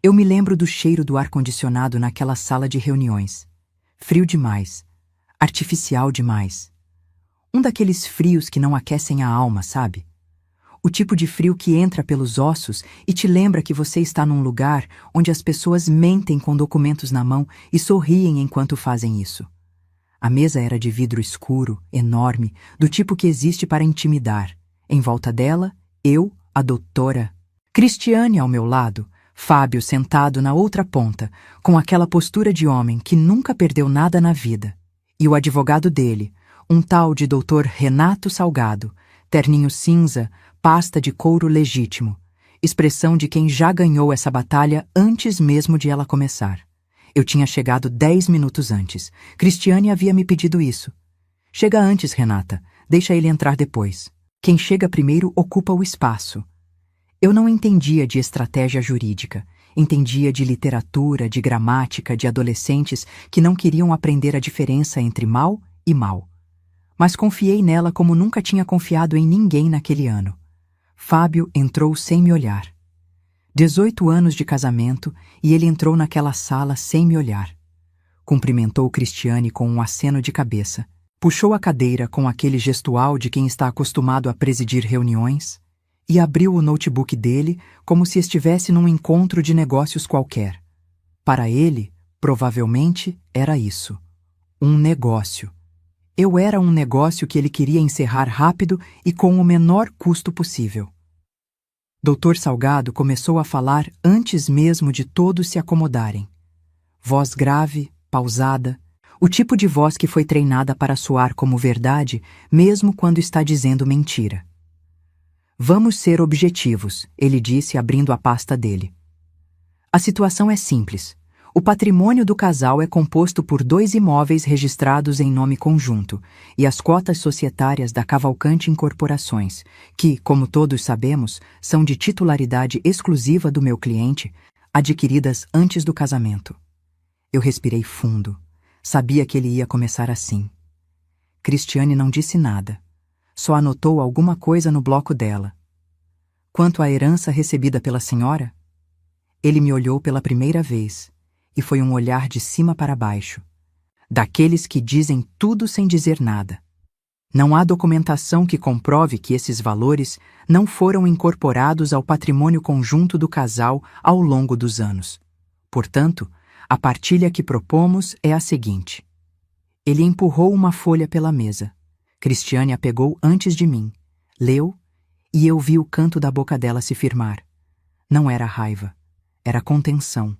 Eu me lembro do cheiro do ar-condicionado naquela sala de reuniões. Frio demais. Artificial demais. Um daqueles frios que não aquecem a alma, sabe? O tipo de frio que entra pelos ossos e te lembra que você está num lugar onde as pessoas mentem com documentos na mão e sorriem enquanto fazem isso. A mesa era de vidro escuro, enorme, do tipo que existe para intimidar. Em volta dela, eu, a doutora, Cristiane ao meu lado, Fábio sentado na outra ponta, com aquela postura de homem que nunca perdeu nada na vida. E o advogado dele, um tal de doutor Renato Salgado, terninho cinza, pasta de couro legítimo, expressão de quem já ganhou essa batalha antes mesmo de ela começar. Eu tinha chegado 10 minutos antes. Cristiane havia me pedido isso. Chega antes, Renata. Deixa ele entrar depois. Quem chega primeiro ocupa o espaço. Eu não entendia de estratégia jurídica. Entendia de literatura, de gramática, de adolescentes que não queriam aprender a diferença entre mal e mal. Mas confiei nela como nunca tinha confiado em ninguém naquele ano. Fábio entrou sem me olhar. 18 anos de casamento e ele entrou naquela sala sem me olhar. Cumprimentou Cristiane com um aceno de cabeça. Puxou a cadeira com aquele gestual de quem está acostumado a presidir reuniões e abriu o notebook dele como se estivesse num encontro de negócios qualquer. Para ele, provavelmente, era isso. Um negócio. Eu era um negócio que ele queria encerrar rápido e com o menor custo possível. Dr. Salgado começou a falar antes mesmo de todos se acomodarem. Voz grave, pausada, o tipo de voz que foi treinada para soar como verdade, mesmo quando está dizendo mentira. Vamos ser objetivos, ele disse abrindo a pasta dele. A situação é simples. O patrimônio do casal é composto por 2 imóveis registrados em nome conjunto e as cotas societárias da Cavalcante Incorporações, que, como todos sabemos, são de titularidade exclusiva do meu cliente, adquiridas antes do casamento. Eu respirei fundo. Sabia que ele ia começar assim. Cristiane não disse nada. Só anotou alguma coisa no bloco dela. Quanto à herança recebida pela senhora? Ele me olhou pela primeira vez. E foi um olhar de cima para baixo, daqueles que dizem tudo sem dizer nada. Não há documentação que comprove que esses valores não foram incorporados ao patrimônio conjunto do casal ao longo dos anos. Portanto, a partilha que propomos é a seguinte. Ele empurrou uma folha pela mesa. Cristiane a pegou antes de mim, leu, e eu vi o canto da boca dela se firmar. Não era raiva, era contenção.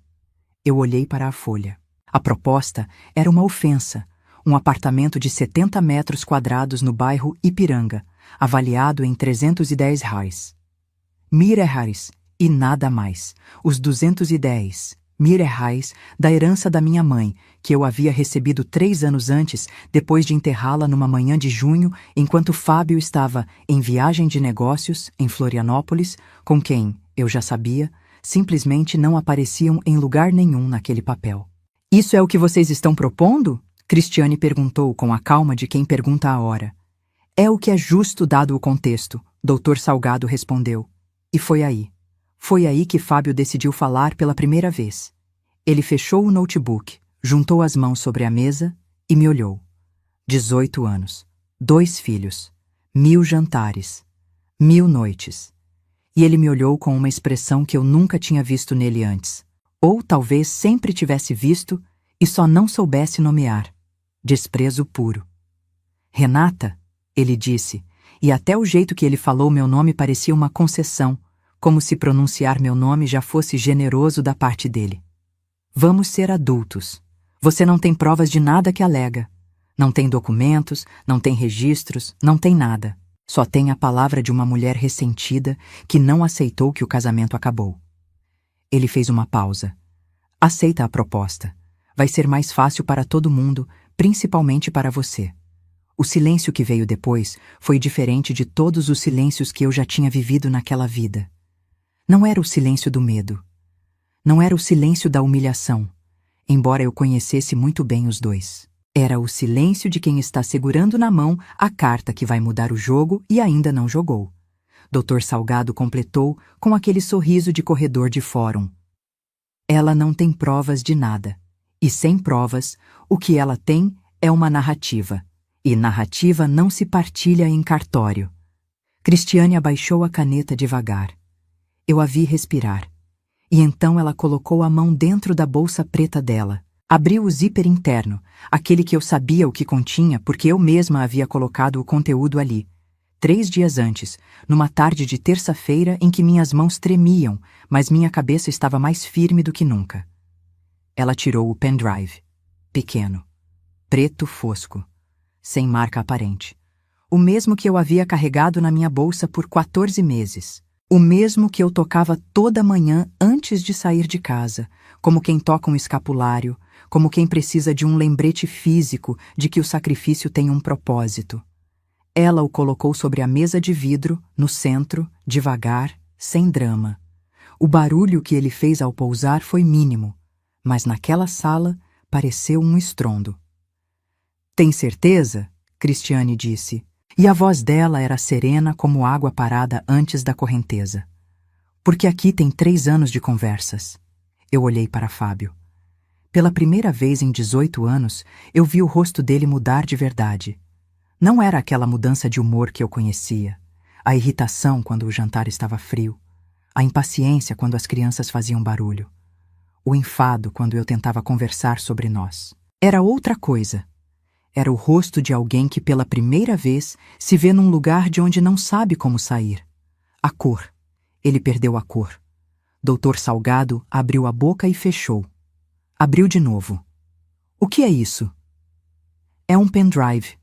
Eu olhei para a folha. A proposta era uma ofensa, um apartamento de 70 metros quadrados no bairro Ipiranga, avaliado em R$310. R$1.000 e nada mais. Os R$210.000 da herança da minha mãe, que eu havia recebido 3 anos antes, depois de enterrá-la numa manhã de junho, enquanto Fábio estava em viagem de negócios em Florianópolis, com quem, eu já sabia, simplesmente não apareciam em lugar nenhum naquele papel. Isso é o que vocês estão propondo? Cristiane perguntou com a calma de quem pergunta a hora. É o que é justo dado o contexto, Dr. Salgado respondeu. E foi aí. Foi aí que Fábio decidiu falar pela primeira vez. Ele fechou o notebook, juntou as mãos sobre a mesa e me olhou. 18 anos, 2 filhos, 1000 jantares, 1000 noites. E ele me olhou com uma expressão que eu nunca tinha visto nele antes. Ou talvez sempre tivesse visto e só não soubesse nomear. Desprezo puro. Renata, ele disse, e até o jeito que ele falou meu nome parecia uma concessão, como se pronunciar meu nome já fosse generoso da parte dele. Vamos ser adultos. Você não tem provas de nada que alega. Não tem documentos, não tem registros, não tem nada. Só tem a palavra de uma mulher ressentida que não aceitou que o casamento acabou. Ele fez uma pausa. Aceita a proposta. Vai ser mais fácil para todo mundo, principalmente para você. O silêncio que veio depois foi diferente de todos os silêncios que eu já tinha vivido naquela vida. Não era o silêncio do medo. Não era o silêncio da humilhação, embora eu conhecesse muito bem os dois. Era o silêncio de quem está segurando na mão a carta que vai mudar o jogo e ainda não jogou. Dr. Salgado completou com aquele sorriso de corredor de fórum. Ela não tem provas de nada. E sem provas, o que ela tem é uma narrativa. E narrativa não se partilha em cartório. Cristiane abaixou a caneta devagar. Eu a vi respirar. E então ela colocou a mão dentro da bolsa preta dela. Abriu o zíper interno, aquele que eu sabia o que continha porque eu mesma havia colocado o conteúdo ali. 3 dias antes, numa tarde de terça-feira em que minhas mãos tremiam, mas minha cabeça estava mais firme do que nunca. Ela tirou o pendrive. Pequeno. Preto fosco. Sem marca aparente. O mesmo que eu havia carregado na minha bolsa por 14 meses. O mesmo que eu tocava toda manhã antes de sair de casa, como quem toca um escapulário, como quem precisa de um lembrete físico de que o sacrifício tem um propósito. Ela o colocou sobre a mesa de vidro, no centro, devagar, sem drama. O barulho que ele fez ao pousar foi mínimo, mas naquela sala pareceu um estrondo. "Tem certeza?" Cristiane disse, e a voz dela era serena como água parada antes da correnteza. "Porque aqui tem 3 anos de conversas." Eu olhei para Fábio. Pela primeira vez em 18 anos, eu vi o rosto dele mudar de verdade. Não era aquela mudança de humor que eu conhecia, a irritação quando o jantar estava frio, a impaciência quando as crianças faziam barulho, o enfado quando eu tentava conversar sobre nós. Era outra coisa. Era o rosto de alguém que pela primeira vez se vê num lugar de onde não sabe como sair. A cor. Ele perdeu a cor. Doutor Salgado abriu a boca e fechou. Abriu de novo. "O que é isso?" "É um pendrive."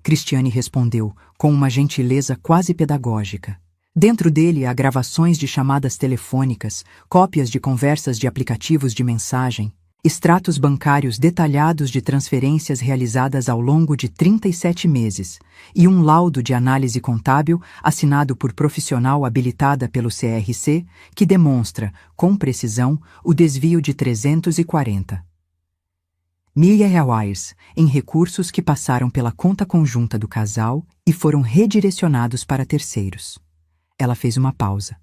Cristiane respondeu, com uma gentileza quase pedagógica. Dentro dele há gravações de chamadas telefônicas, cópias de conversas de aplicativos de mensagem, extratos bancários detalhados de transferências realizadas ao longo de 37 meses e um laudo de análise contábil assinado por profissional habilitada pelo CRC que demonstra, com precisão, o desvio de 340 mil reais em recursos que passaram pela conta conjunta do casal e foram redirecionados para terceiros. Ela fez uma pausa.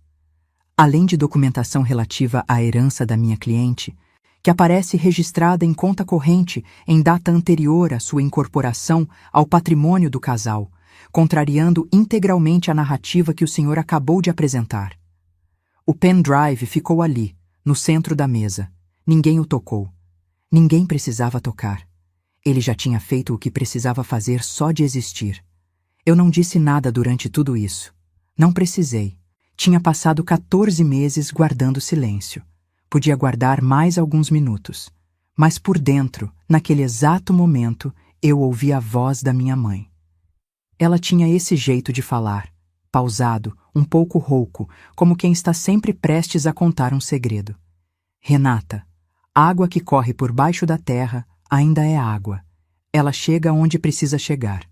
Além de documentação relativa à herança da minha cliente, que aparece registrada em conta corrente em data anterior à sua incorporação ao patrimônio do casal, contrariando integralmente a narrativa que o senhor acabou de apresentar. O pendrive ficou ali, no centro da mesa. Ninguém o tocou. Ninguém precisava tocar. Ele já tinha feito o que precisava fazer só de existir. Eu não disse nada durante tudo isso. Não precisei. Tinha passado 14 meses guardando silêncio. Podia guardar mais alguns minutos. Mas por dentro, naquele exato momento, eu ouvi a voz da minha mãe. Ela tinha esse jeito de falar, pausado, um pouco rouco, como quem está sempre prestes a contar um segredo. "Renata, água que corre por baixo da terra ainda é água. Ela chega onde precisa chegar."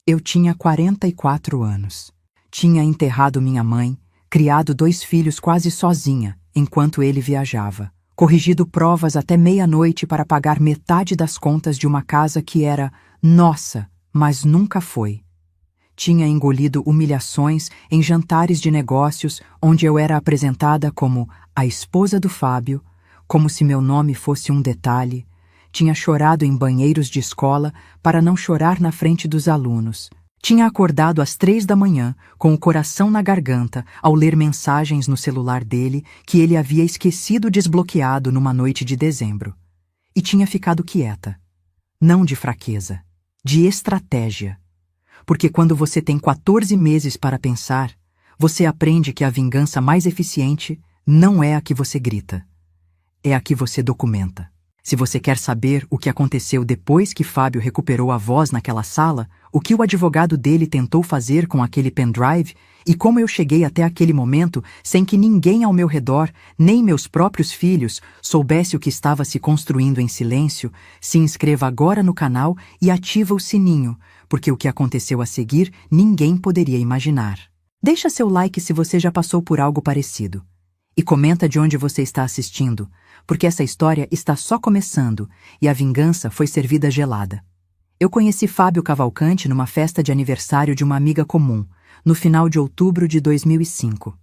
Eu tinha 44 anos. Tinha enterrado minha mãe, criado 2 filhos quase sozinha, enquanto ele viajava, corrigido provas até meia-noite para pagar metade das contas de uma casa que era nossa, mas nunca foi. Tinha engolido humilhações em jantares de negócios onde eu era apresentada como a esposa do Fábio, como se meu nome fosse um detalhe. Tinha chorado em banheiros de escola para não chorar na frente dos alunos. Tinha acordado às 3 da manhã, com o coração na garganta, ao ler mensagens no celular dele que ele havia esquecido desbloqueado numa noite de dezembro. E tinha ficado quieta. Não de fraqueza, de estratégia. Porque quando você tem 14 meses para pensar, você aprende que a vingança mais eficiente não é a que você grita. É a que você documenta. Se você quer saber o que aconteceu depois que Fábio recuperou a voz naquela sala, o que o advogado dele tentou fazer com aquele pendrive e como eu cheguei até aquele momento sem que ninguém ao meu redor, nem meus próprios filhos, soubesse o que estava se construindo em silêncio, se inscreva agora no canal e ativa o sininho, porque o que aconteceu a seguir ninguém poderia imaginar. Deixa seu like se você já passou por algo parecido. E comenta de onde você está assistindo, porque essa história está só começando e a vingança foi servida gelada. Eu conheci Fábio Cavalcante numa festa de aniversário de uma amiga comum, no final de outubro de 2005.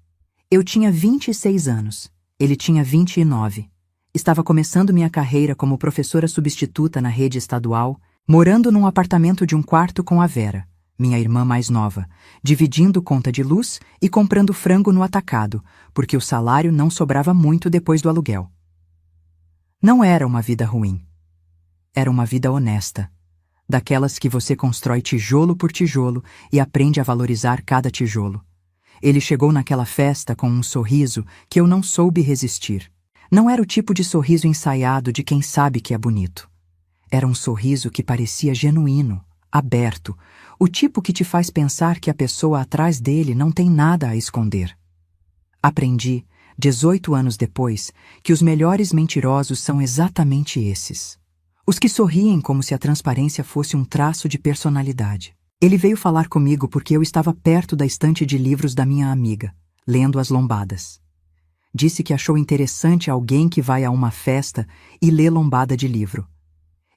Eu tinha 26 anos, ele tinha 29. Estava começando minha carreira como professora substituta na rede estadual, morando num apartamento de um quarto com a Vera, minha irmã mais nova, dividindo conta de luz e comprando frango no atacado, porque o salário não sobrava muito depois do aluguel. Não era uma vida ruim. Era uma vida honesta, daquelas que você constrói tijolo por tijolo e aprende a valorizar cada tijolo. Ele chegou naquela festa com um sorriso que eu não soube resistir. Não era o tipo de sorriso ensaiado de quem sabe que é bonito. Era um sorriso que parecia genuíno, aberto, o tipo que te faz pensar que a pessoa atrás dele não tem nada a esconder. Aprendi, 18 anos depois, que os melhores mentirosos são exatamente esses. Os que sorriem como se a transparência fosse um traço de personalidade. Ele veio falar comigo porque eu estava perto da estante de livros da minha amiga, lendo As Lombadas. Disse que achou interessante alguém que vai a uma festa e lê lombada de livro.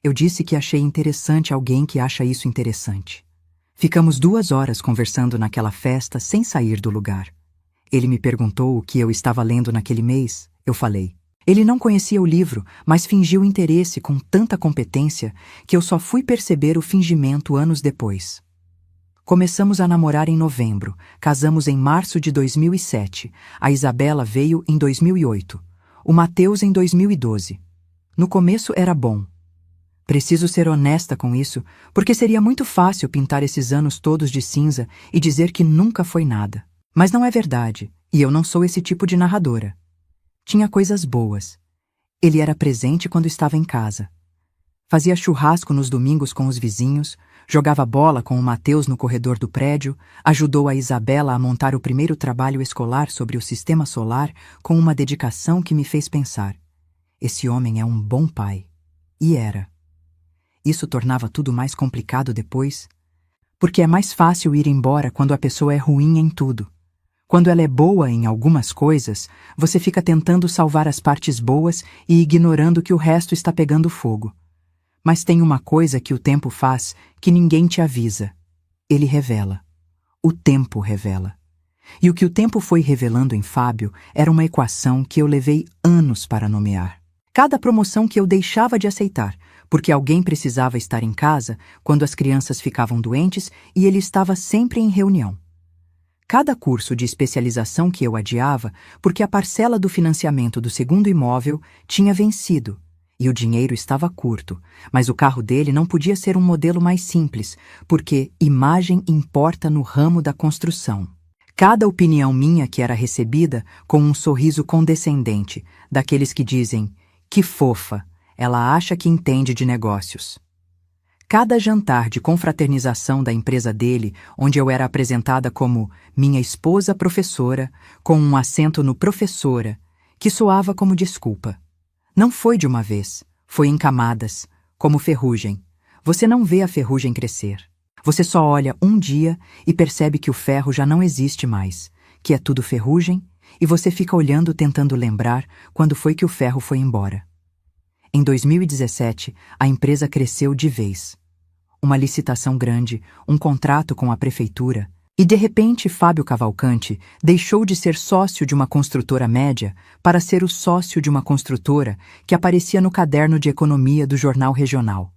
Eu disse que achei interessante alguém que acha isso interessante. Ficamos 2 horas conversando naquela festa sem sair do lugar. Ele me perguntou o que eu estava lendo naquele mês. Eu falei. Ele não conhecia o livro, mas fingiu interesse com tanta competência que eu só fui perceber o fingimento anos depois. Começamos a namorar em novembro, casamos em março de 2007, a Isabela veio em 2008, o Mateus em 2012. No começo era bom. Preciso ser honesta com isso, porque seria muito fácil pintar esses anos todos de cinza e dizer que nunca foi nada. Mas não é verdade, e eu não sou esse tipo de narradora. Tinha coisas boas. Ele era presente quando estava em casa. Fazia churrasco nos domingos com os vizinhos, jogava bola com o Mateus no corredor do prédio, ajudou a Isabela a montar o primeiro trabalho escolar sobre o sistema solar com uma dedicação que me fez pensar. Esse homem é um bom pai. E era. Isso tornava tudo mais complicado depois, porque é mais fácil ir embora quando a pessoa é ruim em tudo. Quando ela é boa em algumas coisas, você fica tentando salvar as partes boas e ignorando que o resto está pegando fogo. Mas tem uma coisa que o tempo faz que ninguém te avisa. Ele revela. O tempo revela. E o que o tempo foi revelando em Fábio era uma equação que eu levei anos para nomear. Cada promoção que eu deixava de aceitar, porque alguém precisava estar em casa quando as crianças ficavam doentes e ele estava sempre em reunião. Cada curso de especialização que eu adiava porque a parcela do financiamento do segundo imóvel tinha vencido e o dinheiro estava curto, mas o carro dele não podia ser um modelo mais simples, porque imagem importa no ramo da construção. Cada opinião minha que era recebida com um sorriso condescendente, daqueles que dizem, que fofa, ela acha que entende de negócios. Cada jantar de confraternização da empresa dele, onde eu era apresentada como minha esposa professora, com um acento no professora, que soava como desculpa. Não foi de uma vez, foi em camadas, como ferrugem. Você não vê a ferrugem crescer. Você só olha um dia e percebe que o ferro já não existe mais, que é tudo ferrugem, e você fica olhando tentando lembrar quando foi que o ferro foi embora. Em 2017, a empresa cresceu de vez. Uma licitação grande, um contrato com a prefeitura, e de repente Fábio Cavalcante deixou de ser sócio de uma construtora média para ser o sócio de uma construtora que aparecia no caderno de economia do jornal regional.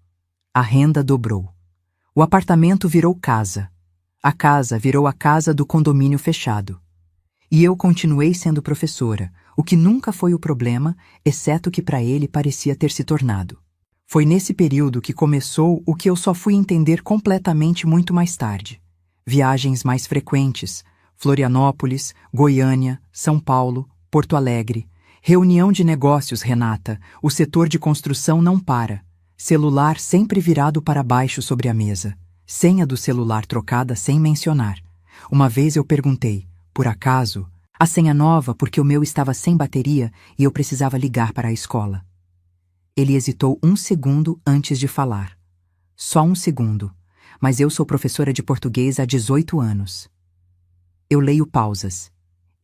A renda dobrou. O apartamento virou casa. A casa virou a casa do condomínio fechado. E eu continuei sendo professora, o que nunca foi o problema, exceto que para ele parecia ter se tornado. Foi nesse período que começou o que eu só fui entender completamente muito mais tarde. Viagens mais frequentes, Florianópolis, Goiânia, São Paulo, Porto Alegre. Reunião de negócios, Renata, o setor de construção não para. Celular sempre virado para baixo sobre a mesa. Senha do celular trocada sem mencionar. Uma vez eu perguntei, por acaso, a senha nova porque o meu estava sem bateria e eu precisava ligar para a escola. Ele hesitou 1 segundo antes de falar. Só 1 segundo, mas eu sou professora de português há 18 anos. Eu leio pausas.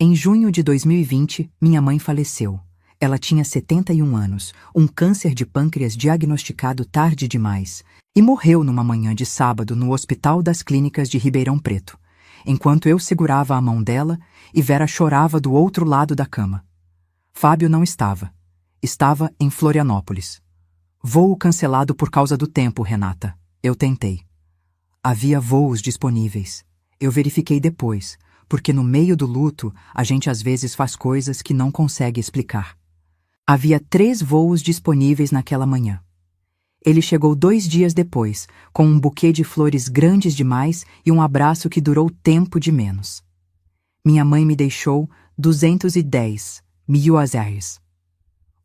Em junho de 2020, minha mãe faleceu. Ela tinha 71 anos, um câncer de pâncreas diagnosticado tarde demais, e morreu numa manhã de sábado no Hospital das Clínicas de Ribeirão Preto, enquanto eu segurava a mão dela e Vera chorava do outro lado da cama. Fábio não estava. Estava em Florianópolis. Voo cancelado por causa do tempo, Renata. Eu tentei. Havia voos disponíveis. Eu verifiquei depois, porque no meio do luto a gente às vezes faz coisas que não consegue explicar. Havia 3 voos disponíveis naquela manhã. Ele chegou 2 dias depois, com um buquê de flores grandes demais e um abraço que durou tempo de menos. Minha mãe me deixou 210 mil reais.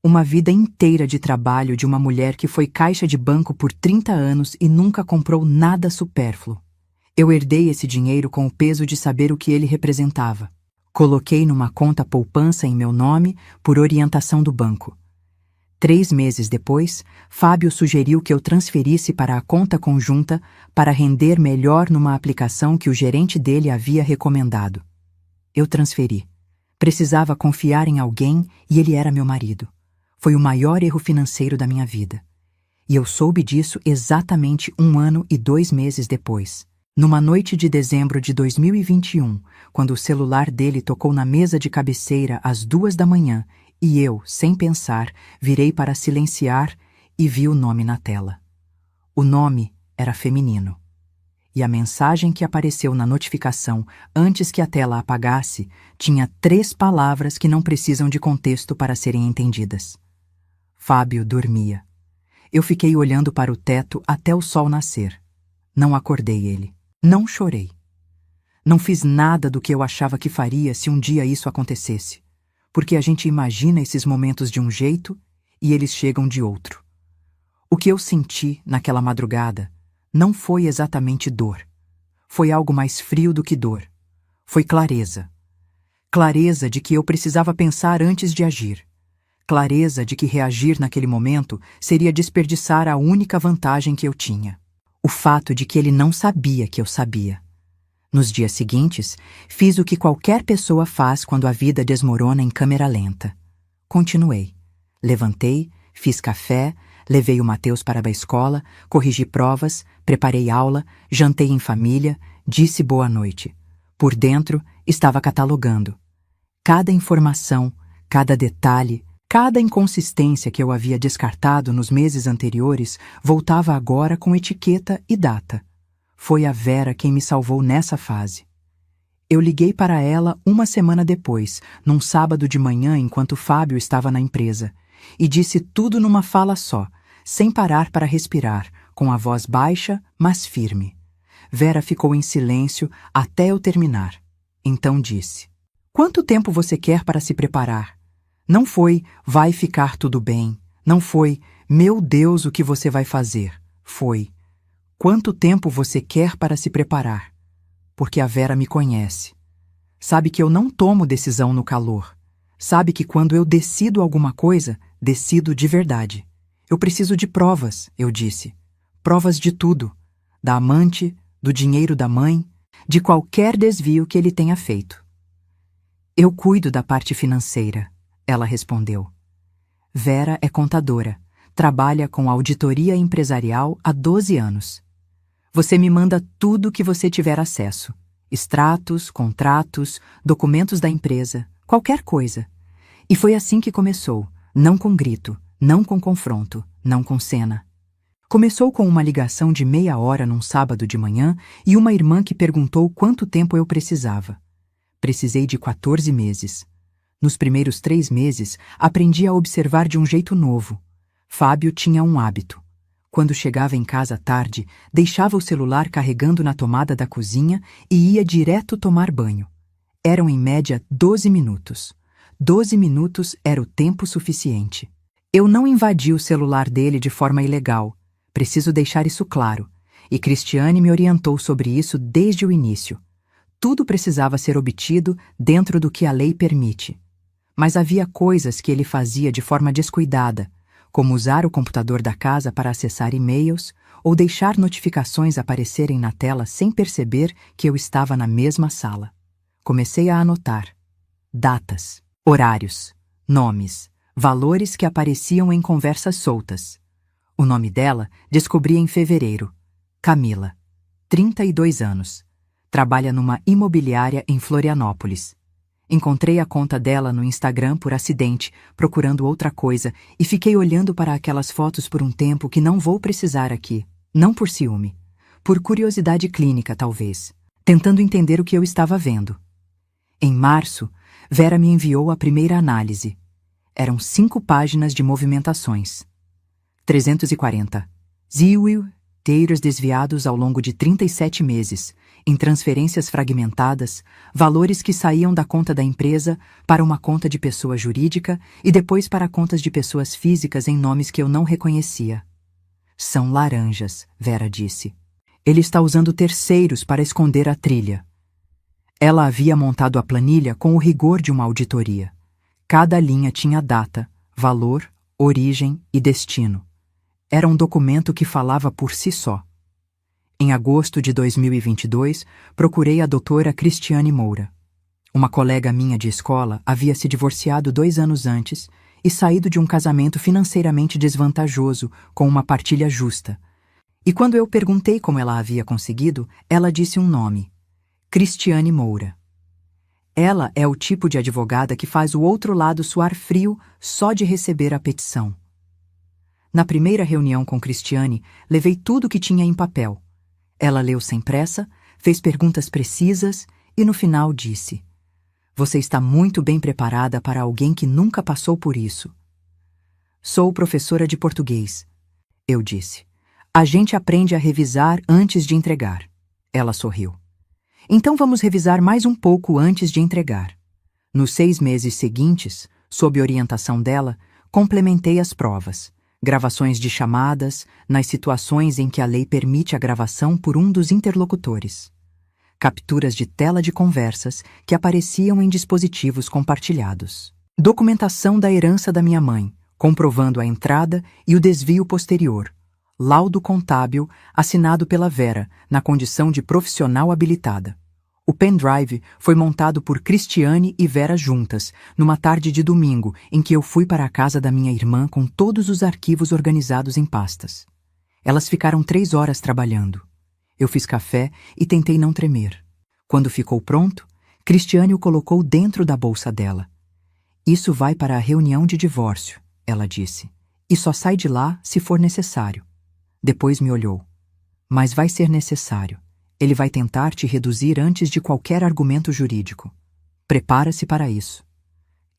Uma vida inteira de trabalho de uma mulher que foi caixa de banco por 30 anos e nunca comprou nada supérfluo. Eu herdei esse dinheiro com o peso de saber o que ele representava. Coloquei numa conta poupança em meu nome por orientação do banco. 3 meses depois, Fábio sugeriu que eu transferisse para a conta conjunta para render melhor numa aplicação que o gerente dele havia recomendado. Eu transferi. Precisava confiar em alguém e ele era meu marido. Foi o maior erro financeiro da minha vida. E eu soube disso exatamente 1 ano e 2 meses depois. Numa noite de dezembro de 2021, quando o celular dele tocou na mesa de cabeceira às 2 da manhã, e eu, sem pensar, virei para silenciar e vi o nome na tela. O nome era feminino. E a mensagem que apareceu na notificação antes que a tela apagasse tinha 3 palavras que não precisam de contexto para serem entendidas. Fábio dormia. Eu fiquei olhando para o teto até o sol nascer. Não acordei ele. Não chorei. Não fiz nada do que eu achava que faria se um dia isso acontecesse. Porque a gente imagina esses momentos de um jeito e eles chegam de outro. O que eu senti naquela madrugada não foi exatamente dor. Foi algo mais frio do que dor. Foi clareza. Clareza de que eu precisava pensar antes de agir. Clareza de que reagir naquele momento seria desperdiçar a única vantagem que eu tinha. O fato de que ele não sabia que eu sabia. Nos dias seguintes, fiz o que qualquer pessoa faz quando a vida desmorona em câmera lenta. Continuei. Levantei, fiz café, levei o Mateus para a escola, corrigi provas, preparei aula, jantei em família, disse boa noite. Por dentro, estava catalogando. Cada informação, cada detalhe, cada inconsistência que eu havia descartado nos meses anteriores voltava agora com etiqueta e data. Foi a Vera quem me salvou nessa fase. Eu liguei para ela 1 semana depois, num sábado de manhã enquanto Fábio estava na empresa, e disse tudo numa fala só, sem parar para respirar, com a voz baixa, mas firme. Vera ficou em silêncio até eu terminar. Então disse: "Quanto tempo você quer para se preparar?" Não foi, vai ficar tudo bem. Não foi, meu Deus, o que você vai fazer. Foi, quanto tempo você quer para se preparar? Porque a Vera me conhece. Sabe que eu não tomo decisão no calor. Sabe que quando eu decido alguma coisa, decido de verdade. Eu preciso de provas, eu disse. Provas de tudo. Da amante, do dinheiro da mãe, de qualquer desvio que ele tenha feito. Eu cuido da parte financeira. Ela respondeu. Vera é contadora. Trabalha com auditoria empresarial há 12 anos. Você me manda tudo que você tiver acesso. Extratos, contratos, documentos da empresa, qualquer coisa. E foi assim que começou. Não com grito, não com confronto, não com cena. Começou com uma ligação de meia hora num sábado de manhã e uma irmã que perguntou quanto tempo eu precisava. Precisei de 14 meses. Nos primeiros 3 meses, aprendi a observar de um jeito novo. Fábio tinha um hábito. Quando chegava em casa à tarde, deixava o celular carregando na tomada da cozinha e ia direto tomar banho. Eram em média 12 minutos. 12 minutos era o tempo suficiente. Eu não invadi o celular dele de forma ilegal. Preciso deixar isso claro. E Cristiane me orientou sobre isso desde o início. Tudo precisava ser obtido dentro do que a lei permite. Mas havia coisas que ele fazia de forma descuidada, como usar o computador da casa para acessar e-mails ou deixar notificações aparecerem na tela sem perceber que eu estava na mesma sala. Comecei a anotar. Datas, horários, nomes, valores que apareciam em conversas soltas. O nome dela descobri em fevereiro. Camila, 32 anos. Trabalha numa imobiliária em Florianópolis. Encontrei a conta dela no Instagram por acidente, procurando outra coisa, e fiquei olhando para aquelas fotos por um tempo que não vou precisar aqui. Não por ciúme. Por curiosidade clínica, talvez. Tentando entender o que eu estava vendo. Em março, Vera me enviou a primeira análise. Eram 5 páginas de movimentações. 340. Teiros desviados ao longo de 37 meses, em transferências fragmentadas, valores que saíam da conta da empresa para uma conta de pessoa jurídica e depois para contas de pessoas físicas em nomes que eu não reconhecia. São laranjas, Vera disse. Ele está usando terceiros para esconder a trilha. Ela havia montado a planilha com o rigor de uma auditoria. Cada linha tinha data, valor, origem e destino. Era um documento que falava por si só. Em agosto de 2022, procurei a doutora Cristiane Moura. Uma colega minha de escola havia se divorciado 2 anos antes e saído de um casamento financeiramente desvantajoso com uma partilha justa. E quando eu perguntei como ela havia conseguido, ela disse um nome: Cristiane Moura. Ela é o tipo de advogada que faz o outro lado suar frio só de receber a petição. Na primeira reunião com Cristiane, levei tudo o que tinha em papel. Ela leu sem pressa, fez perguntas precisas e no final disse: "Você está muito bem preparada para alguém que nunca passou por isso." "Sou professora de português", eu disse. "A gente aprende a revisar antes de entregar." Ela sorriu. "Então vamos revisar mais um pouco antes de entregar." Nos 6 meses seguintes, sob orientação dela, complementei as provas. Gravações de chamadas, nas situações em que a lei permite a gravação por um dos interlocutores. Capturas de tela de conversas que apareciam em dispositivos compartilhados. Documentação da herança da minha mãe, comprovando a entrada e o desvio posterior. Laudo contábil assinado pela Vera, na condição de profissional habilitada. O pendrive foi montado por Cristiane e Vera juntas, numa tarde de domingo, em que eu fui para a casa da minha irmã com todos os arquivos organizados em pastas. Elas ficaram 3 horas trabalhando. Eu fiz café e tentei não tremer. Quando ficou pronto, Cristiane o colocou dentro da bolsa dela. "Isso vai para a reunião de divórcio", ela disse, "e só sai de lá se for necessário." Depois me olhou. "Mas vai ser necessário. Ele vai tentar te reduzir antes de qualquer argumento jurídico. Prepara-se para isso."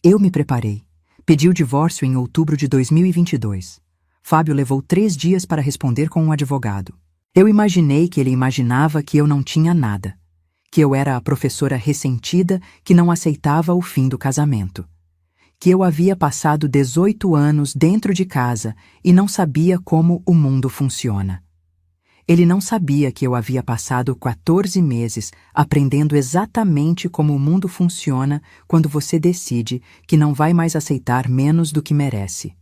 Eu me preparei. Pedi o divórcio em outubro de 2022. Fábio levou 3 dias para responder com um advogado. Eu imaginei que ele imaginava que eu não tinha nada. Que eu era a professora ressentida que não aceitava o fim do casamento. Que eu havia passado 18 anos dentro de casa e não sabia como o mundo funciona. Ele não sabia que eu havia passado 14 meses aprendendo exatamente como o mundo funciona quando você decide que não vai mais aceitar menos do que merece.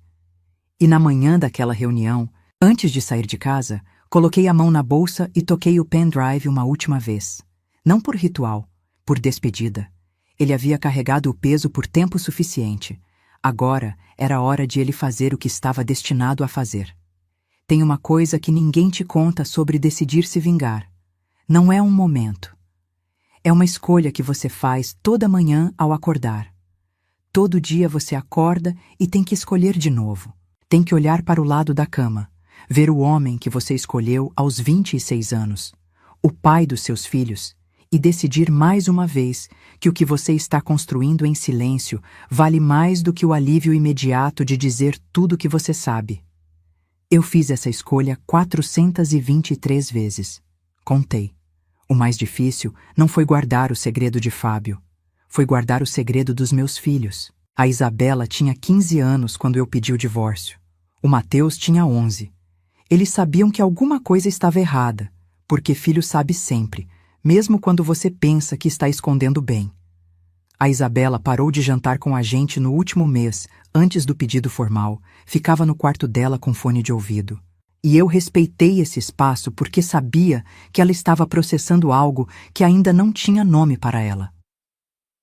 E na manhã daquela reunião, antes de sair de casa, coloquei a mão na bolsa e toquei o pendrive uma última vez. Não por ritual, por despedida. Ele havia carregado o peso por tempo suficiente. Agora era hora de ele fazer o que estava destinado a fazer. Tem uma coisa que ninguém te conta sobre decidir se vingar. Não é um momento. É uma escolha que você faz toda manhã ao acordar. Todo dia você acorda e tem que escolher de novo. Tem que olhar para o lado da cama, ver o homem que você escolheu aos 26 anos, o pai dos seus filhos, e decidir mais uma vez que o que você está construindo em silêncio vale mais do que o alívio imediato de dizer tudo o que você sabe. Eu fiz essa escolha 423 vezes. Contei. O mais difícil não foi guardar o segredo de Fábio. Foi guardar o segredo dos meus filhos. A Isabela tinha 15 anos quando eu pedi o divórcio. O Mateus tinha 11. Eles sabiam que alguma coisa estava errada, porque filho sabe sempre, mesmo quando você pensa que está escondendo bem. A Isabela parou de jantar com a gente no último mês, antes do pedido formal, ficava no quarto dela com fone de ouvido. E eu respeitei esse espaço porque sabia que ela estava processando algo que ainda não tinha nome para ela.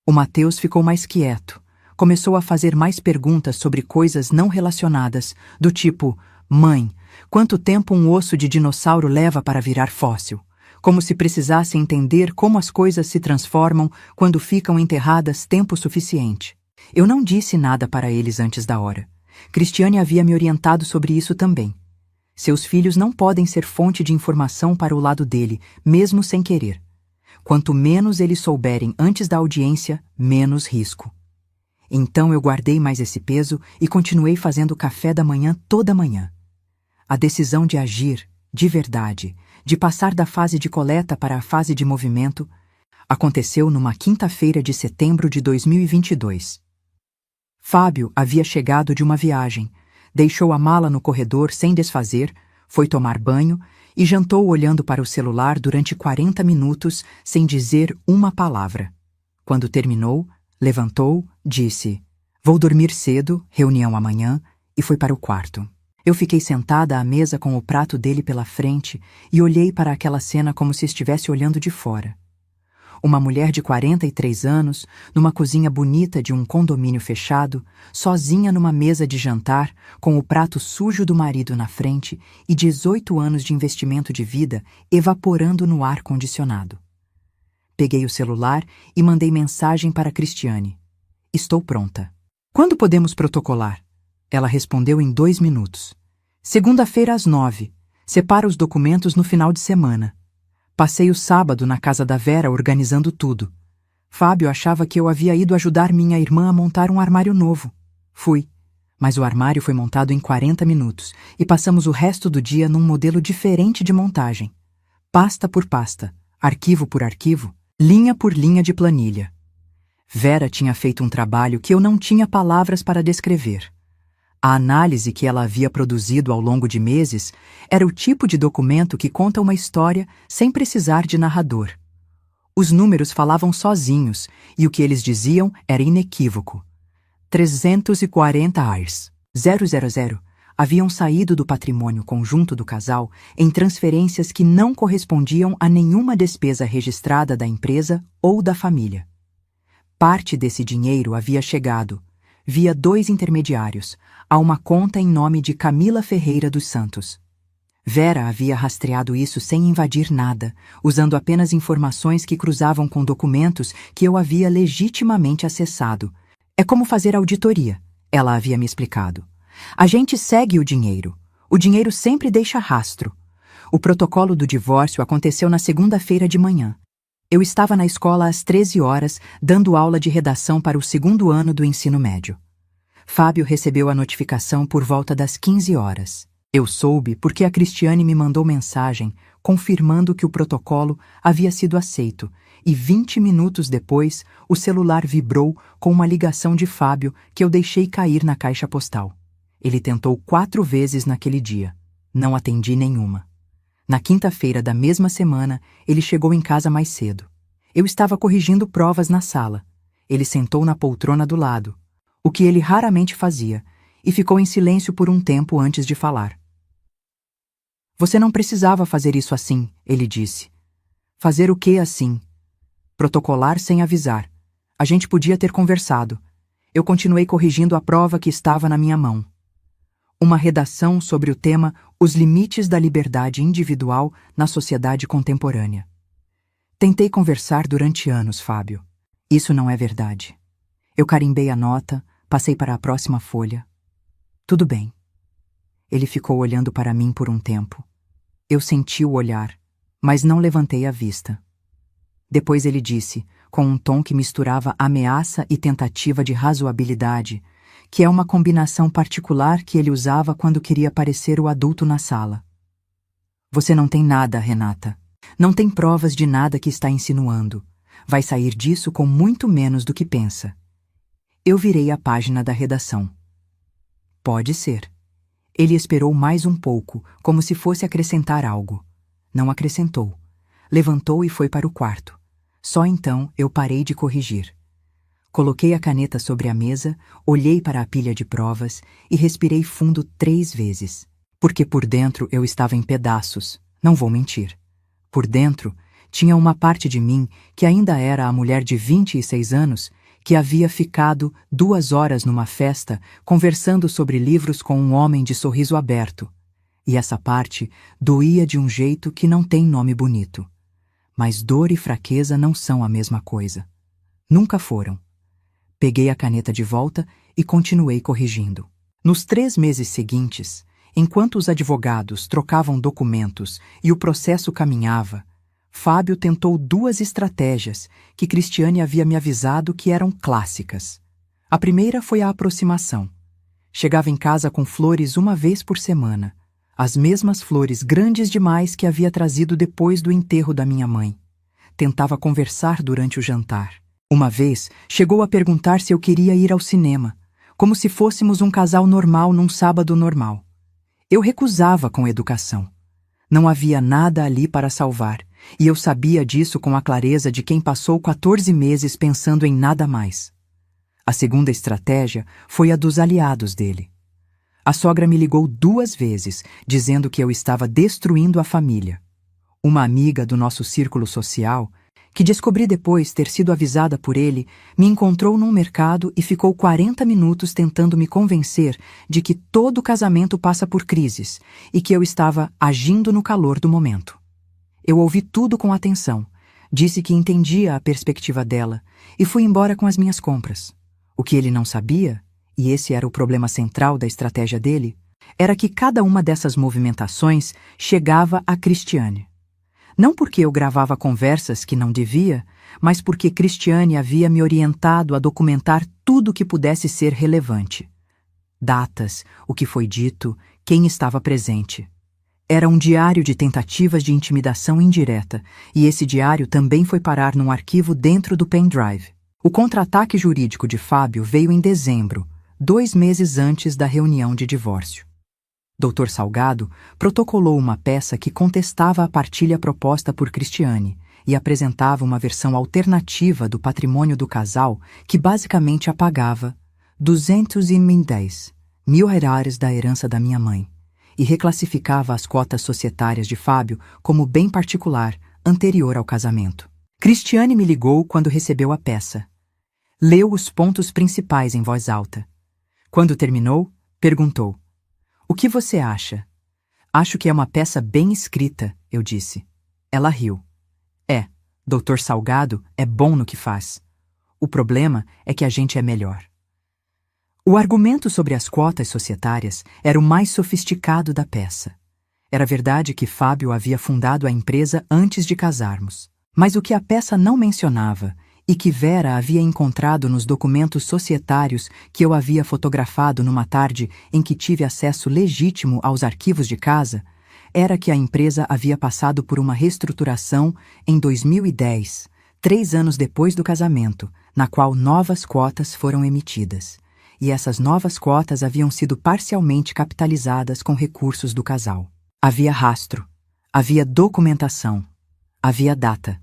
O Mateus ficou mais quieto, começou a fazer mais perguntas sobre coisas não relacionadas, do tipo: "Mãe, quanto tempo um osso de dinossauro leva para virar fóssil? como se precisasse entender como as coisas se transformam quando ficam enterradas tempo suficiente. Eu não disse nada para eles antes da hora. Cristiane havia me orientado sobre isso também. Seus filhos não podem ser fonte de informação para o lado dele, mesmo sem querer. Quanto menos eles souberem antes da audiência, menos risco. Então eu guardei mais esse peso e continuei fazendo café da manhã toda manhã. A decisão de agir, de verdade, de passar da fase de coleta para a fase de movimento, aconteceu numa quinta-feira de setembro de 2022. Fábio havia chegado de uma viagem, deixou a mala no corredor sem desfazer, foi tomar banho e jantou olhando para o celular durante 40 minutos sem dizer uma palavra. Quando terminou, levantou, disse: "Vou dormir cedo, reunião amanhã", e foi para o quarto. Eu fiquei sentada à mesa com o prato dele pela frente e olhei para aquela cena como se estivesse olhando de fora. Uma mulher de 43 anos, numa cozinha bonita de um condomínio fechado, sozinha numa mesa de jantar, com o prato sujo do marido na frente e 18 anos de investimento de vida evaporando no ar-condicionado. Peguei o celular e mandei mensagem para Cristiane. "Estou pronta." "Quando podemos protocolar?" Ela respondeu em 2 minutos. "Segunda-feira às 9. Separa os documentos no final de semana." Passei o sábado na casa da Vera organizando tudo. Fábio achava que eu havia ido ajudar minha irmã a montar um armário novo. Fui, mas o armário foi montado em 40 minutos e passamos o resto do dia num modelo diferente de montagem. Pasta por pasta, arquivo por arquivo, linha por linha de planilha. Vera tinha feito um trabalho que eu não tinha palavras para descrever. A análise que ela havia produzido ao longo de meses era o tipo de documento que conta uma história sem precisar de narrador. Os números falavam sozinhos e o que eles diziam era inequívoco. 340 ARS, 000, haviam saído do patrimônio conjunto do casal em transferências que não correspondiam a nenhuma despesa registrada da empresa ou da família. Parte desse dinheiro havia chegado, via 2 intermediários, a uma conta em nome de Camila Ferreira dos Santos. Vera havia rastreado isso sem invadir nada, usando apenas informações que cruzavam com documentos que eu havia legitimamente acessado. "É como fazer auditoria", ela havia me explicado. "A gente segue o dinheiro. O dinheiro sempre deixa rastro." O protocolo do divórcio aconteceu na segunda-feira de manhã. Eu estava na escola às 13 horas, dando aula de redação para o 2º ano do ensino médio. Fábio recebeu a notificação por volta das 15 horas. Eu soube porque a Cristiane me mandou mensagem confirmando que o protocolo havia sido aceito e 20 minutos depois o celular vibrou com uma ligação de Fábio que eu deixei cair na caixa postal. Ele tentou 4 vezes naquele dia. Não atendi nenhuma. Na quinta-feira da mesma semana, ele chegou em casa mais cedo. Eu estava corrigindo provas na sala. Ele sentou na poltrona do lado, o que ele raramente fazia, e ficou em silêncio por um tempo antes de falar. "Você não precisava fazer isso assim", ele disse. "Fazer o que assim?" "Protocolar sem avisar. A gente podia ter conversado." Eu continuei corrigindo a prova que estava na minha mão. Uma redação sobre o tema Os limites da liberdade individual na sociedade contemporânea. Tentei conversar durante anos, Fábio. Isso não é verdade. Eu carimbei a nota, passei para a próxima folha. "Tudo bem." Ele ficou olhando para mim por um tempo. Eu senti o olhar, mas não levantei a vista. Depois ele disse, com um tom que misturava ameaça e tentativa de razoabilidade, que é uma combinação particular que ele usava quando queria parecer o adulto na sala. "Você não tem nada, Renata. Não tem provas de nada que está insinuando. Vai sair disso com muito menos do que pensa." Eu virei a página da redação. "Pode ser." Ele esperou mais um pouco, como se fosse acrescentar algo. Não acrescentou. Levantou e foi para o quarto. Só então eu parei de corrigir. Coloquei a caneta sobre a mesa, olhei para a pilha de provas e respirei fundo 3 vezes. Porque por dentro eu estava em pedaços, não vou mentir. Por dentro, tinha uma parte de mim que ainda era a mulher de 26 anos que havia ficado 2 horas numa festa conversando sobre livros com um homem de sorriso aberto. E essa parte doía de um jeito que não tem nome bonito. Mas dor e fraqueza não são a mesma coisa. Nunca foram. Peguei a caneta de volta e continuei corrigindo. Nos 3 meses seguintes, enquanto os advogados trocavam documentos e o processo caminhava, Fábio tentou 2 estratégias que Cristiane havia me avisado que eram clássicas. A primeira foi a aproximação. Chegava em casa com flores 1 vez por semana, as mesmas flores grandes demais que havia trazido depois do enterro da minha mãe. Tentava conversar durante o jantar. Uma vez, chegou a perguntar se eu queria ir ao cinema, como se fôssemos um casal normal num sábado normal. Eu recusava com educação. Não havia nada ali para salvar, e eu sabia disso com a clareza de quem passou 14 meses pensando em nada mais. A segunda estratégia foi a dos aliados dele. A sogra me ligou 2 vezes, dizendo que eu estava destruindo a família. Uma amiga do nosso círculo social, que descobri depois ter sido avisada por ele, me encontrou num mercado e ficou 40 minutos tentando me convencer de que todo casamento passa por crises e que eu estava agindo no calor do momento. Eu ouvi tudo com atenção, disse que entendia a perspectiva dela e fui embora com as minhas compras. O que ele não sabia, e esse era o problema central da estratégia dele, era que cada uma dessas movimentações chegava a Cristiane. Não porque eu gravava conversas que não devia, mas porque Cristiane havia me orientado a documentar tudo que pudesse ser relevante. Datas, o que foi dito, quem estava presente. Era um diário de tentativas de intimidação indireta, e esse diário também foi parar num arquivo dentro do pendrive. O contra-ataque jurídico de Fábio veio em dezembro, 2 meses antes da reunião de divórcio. Dr. Salgado protocolou uma peça que contestava a partilha proposta por Cristiane e apresentava uma versão alternativa do patrimônio do casal que basicamente apagava 210 mil reais da herança da minha mãe e reclassificava as cotas societárias de Fábio como bem particular anterior ao casamento. Cristiane me ligou quando recebeu a peça. Leu os pontos principais em voz alta. Quando terminou, perguntou: "O que você acha?" "Acho que é uma peça bem escrita", eu disse. Ela riu. Dr. Salgado é bom no que faz. O problema é que a gente é melhor." O argumento sobre as cotas societárias era o mais sofisticado da peça. Era verdade que Fábio havia fundado a empresa antes de casarmos. Mas o que a peça não mencionava, e que Vera havia encontrado nos documentos societários que eu havia fotografado numa tarde em que tive acesso legítimo aos arquivos de casa, era que a empresa havia passado por uma reestruturação em 2010, 3 anos depois do casamento, na qual novas cotas foram emitidas. E essas novas cotas haviam sido parcialmente capitalizadas com recursos do casal. Havia rastro, havia documentação, havia data.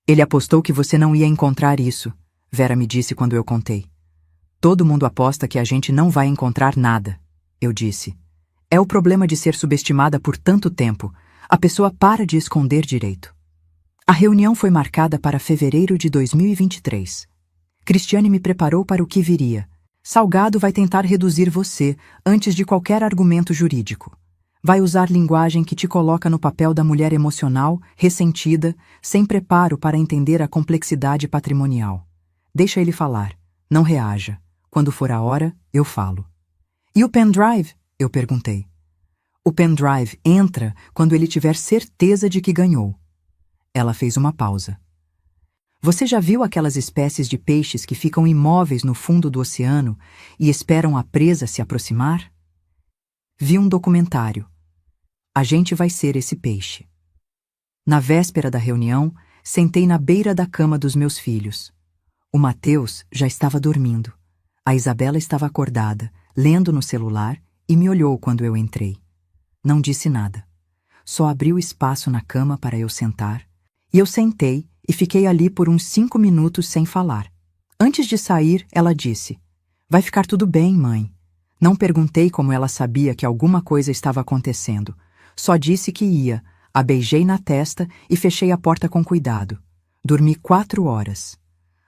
"Ele apostou que você não ia encontrar isso", Vera me disse quando eu contei. "Todo mundo aposta que a gente não vai encontrar nada", eu disse. "É o problema de ser subestimada por tanto tempo. A pessoa para de esconder direito." A reunião foi marcada para fevereiro de 2023. Cristiane me preparou para o que viria. Salgado vai tentar reduzir você antes de qualquer argumento jurídico. Vai usar linguagem que te coloca no papel da mulher emocional, ressentida, sem preparo para entender a complexidade patrimonial. Deixa ele falar. Não reaja. Quando for a hora, eu falo. "E o pendrive?" eu perguntei. "O pendrive entra quando ele tiver certeza de que ganhou." Ela fez uma pausa. "Você já viu aquelas espécies de peixes que ficam imóveis no fundo do oceano e esperam a presa se aproximar?" "Vi um documentário. A gente vai ser esse peixe." Na véspera da reunião, sentei na beira da cama dos meus filhos. O Mateus já estava dormindo. A Isabela estava acordada, lendo no celular, e me olhou quando eu entrei. Não disse nada. Só abriu espaço na cama para eu sentar, e eu sentei e fiquei ali por uns 5 minutos sem falar. Antes de sair, ela disse: "Vai ficar tudo bem, mãe." Não perguntei como ela sabia que alguma coisa estava acontecendo. Só disse que ia, a beijei na testa e fechei a porta com cuidado. Dormi 4 horas.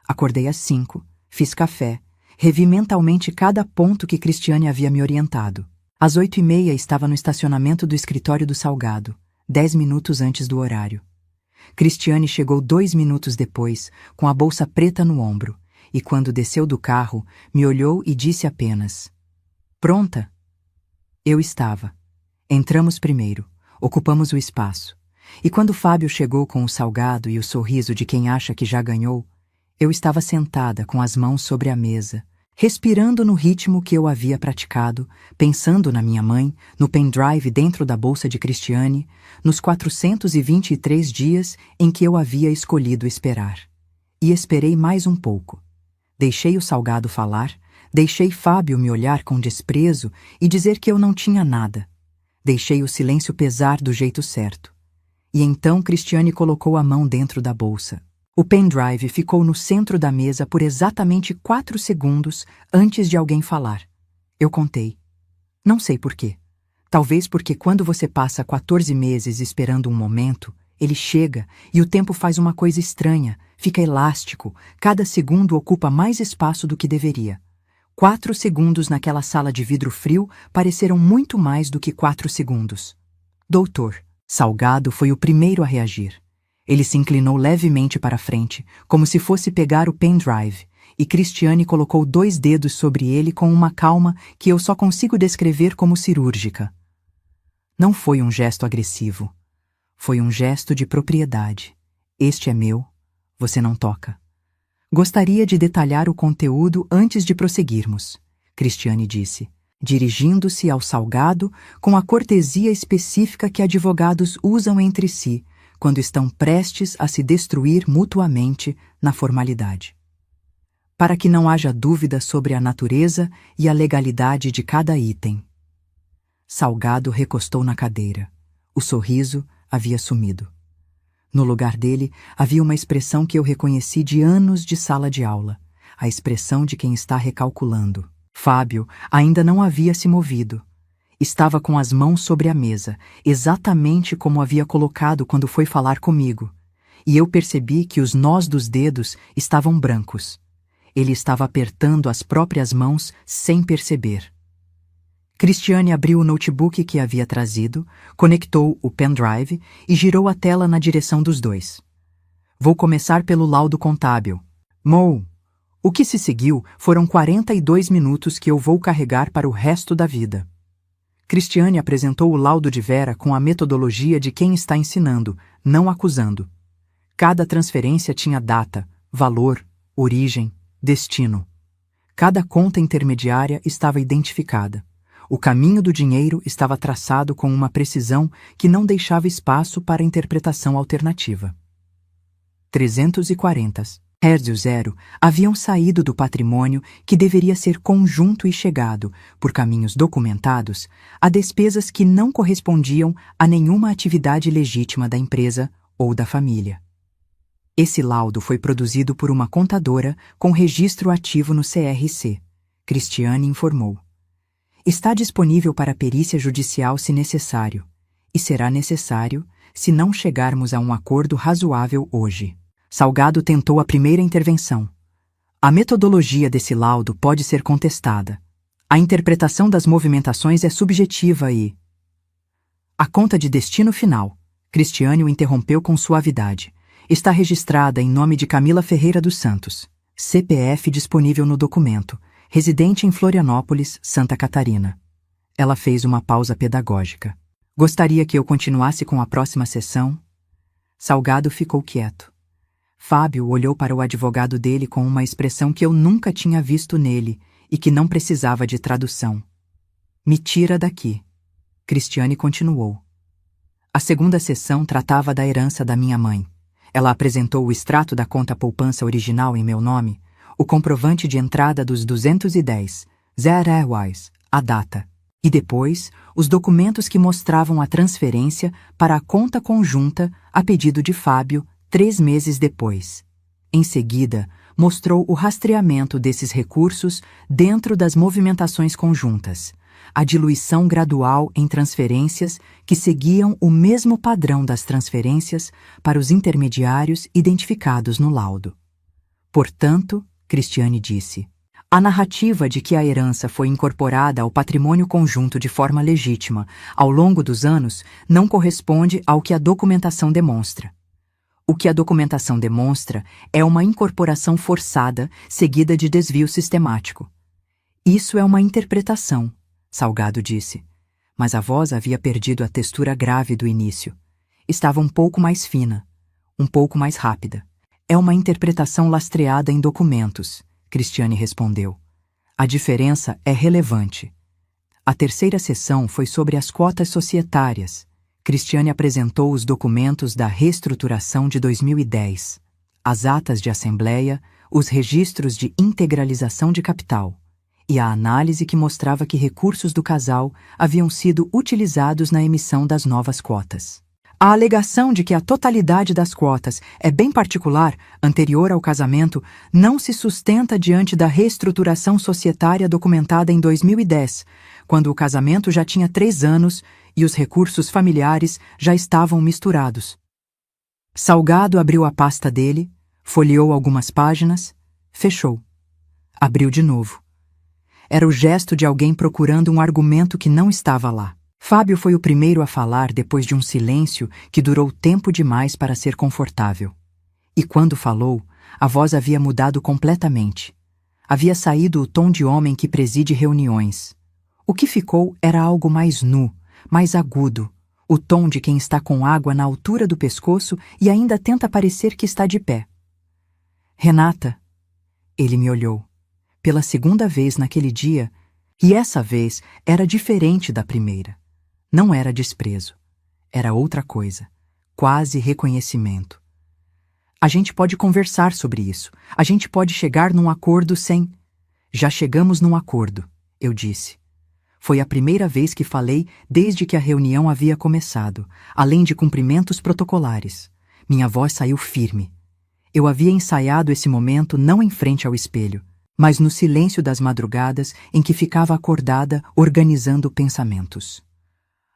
Acordei às 5, fiz café, revi mentalmente cada ponto que Cristiane havia me orientado. Às 8h30 estava no estacionamento do escritório do Salgado, 10 minutos antes do horário. Cristiane chegou 2 minutos depois, com a bolsa preta no ombro, e quando desceu do carro, me olhou e disse apenas: "Pronta?" Eu estava. Entramos primeiro, ocupamos o espaço. E quando Fábio chegou com o salgado e o sorriso de quem acha que já ganhou, eu estava sentada com as mãos sobre a mesa, respirando no ritmo que eu havia praticado, pensando na minha mãe, no pendrive dentro da bolsa de Cristiane, nos 423 dias em que eu havia escolhido esperar. E esperei mais um pouco. Deixei o salgado falar, deixei Fábio me olhar com desprezo e dizer que eu não tinha nada. Deixei o silêncio pesar do jeito certo. E então Cristiane colocou a mão dentro da bolsa. O pendrive ficou no centro da mesa por exatamente 4 segundos antes de alguém falar. Eu contei. Não sei por quê. Talvez porque quando você passa 14 meses esperando um momento, ele chega e o tempo faz uma coisa estranha, fica elástico, cada segundo ocupa mais espaço do que deveria. 4 segundos naquela sala de vidro frio pareceram muito mais do que 4 segundos. Doutor, Salgado foi o primeiro a reagir. Ele se inclinou levemente para frente, como se fosse pegar o pendrive, e Cristiane colocou 2 dedos sobre ele com uma calma que eu só consigo descrever como cirúrgica. Não foi um gesto agressivo. Foi um gesto de propriedade. Este é meu, você não toca. Gostaria de detalhar o conteúdo antes de prosseguirmos, Cristiane disse, dirigindo-se ao Salgado com a cortesia específica que advogados usam entre si quando estão prestes a se destruir mutuamente na formalidade. Para que não haja dúvida sobre a natureza e a legalidade de cada item. Salgado recostou na cadeira. O sorriso havia sumido. No lugar dele havia uma expressão que eu reconheci de anos de sala de aula, a expressão de quem está recalculando. Fábio ainda não havia se movido. Estava com as mãos sobre a mesa, exatamente como havia colocado quando foi falar comigo, e eu percebi que os nós dos dedos estavam brancos. Ele estava apertando as próprias mãos sem perceber. Cristiane abriu o notebook que havia trazido, conectou o pendrive e girou a tela na direção dos dois. Vou começar pelo laudo contábil. Mo, o que se seguiu foram 42 minutos que eu vou carregar para o resto da vida. Cristiane apresentou o laudo de Vera com a metodologia de quem está ensinando, não acusando. Cada transferência tinha data, valor, origem, destino. Cada conta intermediária estava identificada. O caminho do dinheiro estava traçado com uma precisão que não deixava espaço para interpretação alternativa. 340 Hertz zero haviam saído do patrimônio que deveria ser conjunto e chegado, por caminhos documentados, a despesas que não correspondiam a nenhuma atividade legítima da empresa ou da família. Esse laudo foi produzido por uma contadora com registro ativo no CRC. Cristiane informou. Está disponível para perícia judicial se necessário, e será necessário se não chegarmos a um acordo razoável hoje. Salgado tentou a primeira intervenção. A metodologia desse laudo pode ser contestada. A interpretação das movimentações é subjetiva e... A conta de destino final, Cristiane o interrompeu com suavidade, está registrada em nome de Camila Ferreira dos Santos, CPF disponível no documento, residente em Florianópolis, Santa Catarina. Ela fez uma pausa pedagógica. Gostaria que eu continuasse com a próxima sessão? Salgado ficou quieto. Fábio olhou para o advogado dele com uma expressão que eu nunca tinha visto nele e que não precisava de tradução. Me tira daqui. Cristiane continuou. A segunda sessão tratava da herança da minha mãe. Ela apresentou o extrato da conta poupança original em meu nome, o comprovante de entrada dos 210, zeros, a data, e depois os documentos que mostravam a transferência para a conta conjunta a pedido de Fábio 3 meses depois. Em seguida, mostrou o rastreamento desses recursos dentro das movimentações conjuntas, a diluição gradual em transferências que seguiam o mesmo padrão das transferências para os intermediários identificados no laudo. Portanto, Cristiane disse, a narrativa de que a herança foi incorporada ao patrimônio conjunto de forma legítima ao longo dos anos não corresponde ao que a documentação demonstra. O que a documentação demonstra é uma incorporação forçada seguida de desvio sistemático. Isso é uma interpretação, Salgado disse. Mas a voz havia perdido a textura grave do início. Estava um pouco mais fina, um pouco mais rápida. É uma interpretação lastreada em documentos, Cristiane respondeu. A diferença é relevante. A terceira sessão foi sobre as cotas societárias. Cristiane apresentou os documentos da reestruturação de 2010, as atas de assembleia, os registros de integralização de capital e a análise que mostrava que recursos do casal haviam sido utilizados na emissão das novas cotas. A alegação de que a totalidade das cotas é bem particular, anterior ao casamento, não se sustenta diante da reestruturação societária documentada em 2010, quando o casamento já tinha 3 anos e os recursos familiares já estavam misturados. Salgado abriu a pasta dele, folheou algumas páginas, fechou. Abriu de novo. Era o gesto de alguém procurando um argumento que não estava lá. Fábio foi o primeiro a falar depois de um silêncio que durou tempo demais para ser confortável. E quando falou, a voz havia mudado completamente. Havia saído o tom de homem que preside reuniões. O que ficou era algo mais nu, mais agudo, o tom de quem está com água na altura do pescoço e ainda tenta parecer que está de pé. Renata, ele me olhou. Pela segunda vez naquele dia, e essa vez era diferente da primeira. Não era desprezo. Era outra coisa. Quase reconhecimento. A gente pode conversar sobre isso. A gente pode chegar num acordo sem... Já chegamos num acordo, eu disse. Foi a primeira vez que falei desde que a reunião havia começado, além de cumprimentos protocolares. Minha voz saiu firme. Eu havia ensaiado esse momento não em frente ao espelho, mas no silêncio das madrugadas em que ficava acordada organizando pensamentos.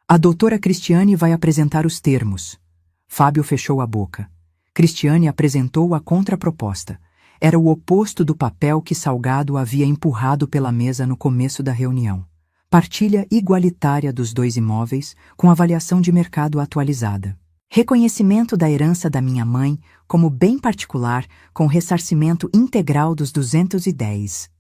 A doutora Cristiane vai apresentar os termos. Fábio fechou a boca. Cristiane apresentou a contraproposta. Era o oposto do papel que Salgado havia empurrado pela mesa no começo da reunião. Partilha igualitária dos 2 imóveis, com avaliação de mercado atualizada. Reconhecimento da herança da minha mãe como bem particular, com ressarcimento integral dos 210.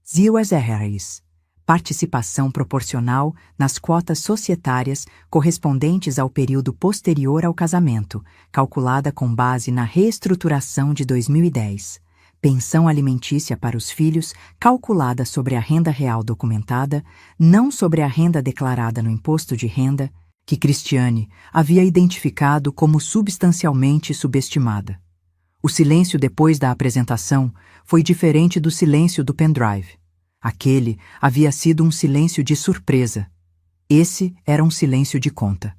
ZUSRs. Participação proporcional nas cotas societárias correspondentes ao período posterior ao casamento, calculada com base na reestruturação de 2010. Pensão alimentícia para os filhos, calculada sobre a renda real documentada, não sobre a renda declarada no imposto de renda, que Cristiane havia identificado como substancialmente subestimada. O silêncio depois da apresentação foi diferente do silêncio do pendrive. Aquele havia sido um silêncio de surpresa. Esse era um silêncio de conta.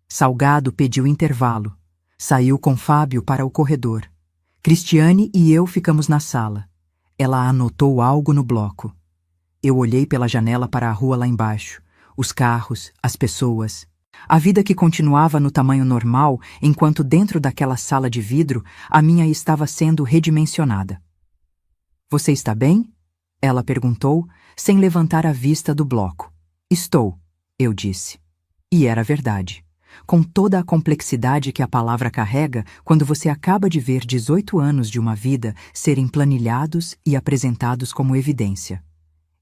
Salgado pediu intervalo. Saiu com Fábio para o corredor. Cristiane e eu ficamos na sala. Ela anotou algo no bloco. Eu olhei pela janela para a rua lá embaixo. Os carros, as pessoas. A vida que continuava no tamanho normal, enquanto dentro daquela sala de vidro, a minha estava sendo redimensionada. Você está bem? Ela perguntou, sem levantar a vista do bloco. Estou, eu disse. E era verdade. Com toda a complexidade que a palavra carrega quando você acaba de ver 18 anos de uma vida serem planilhados e apresentados como evidência.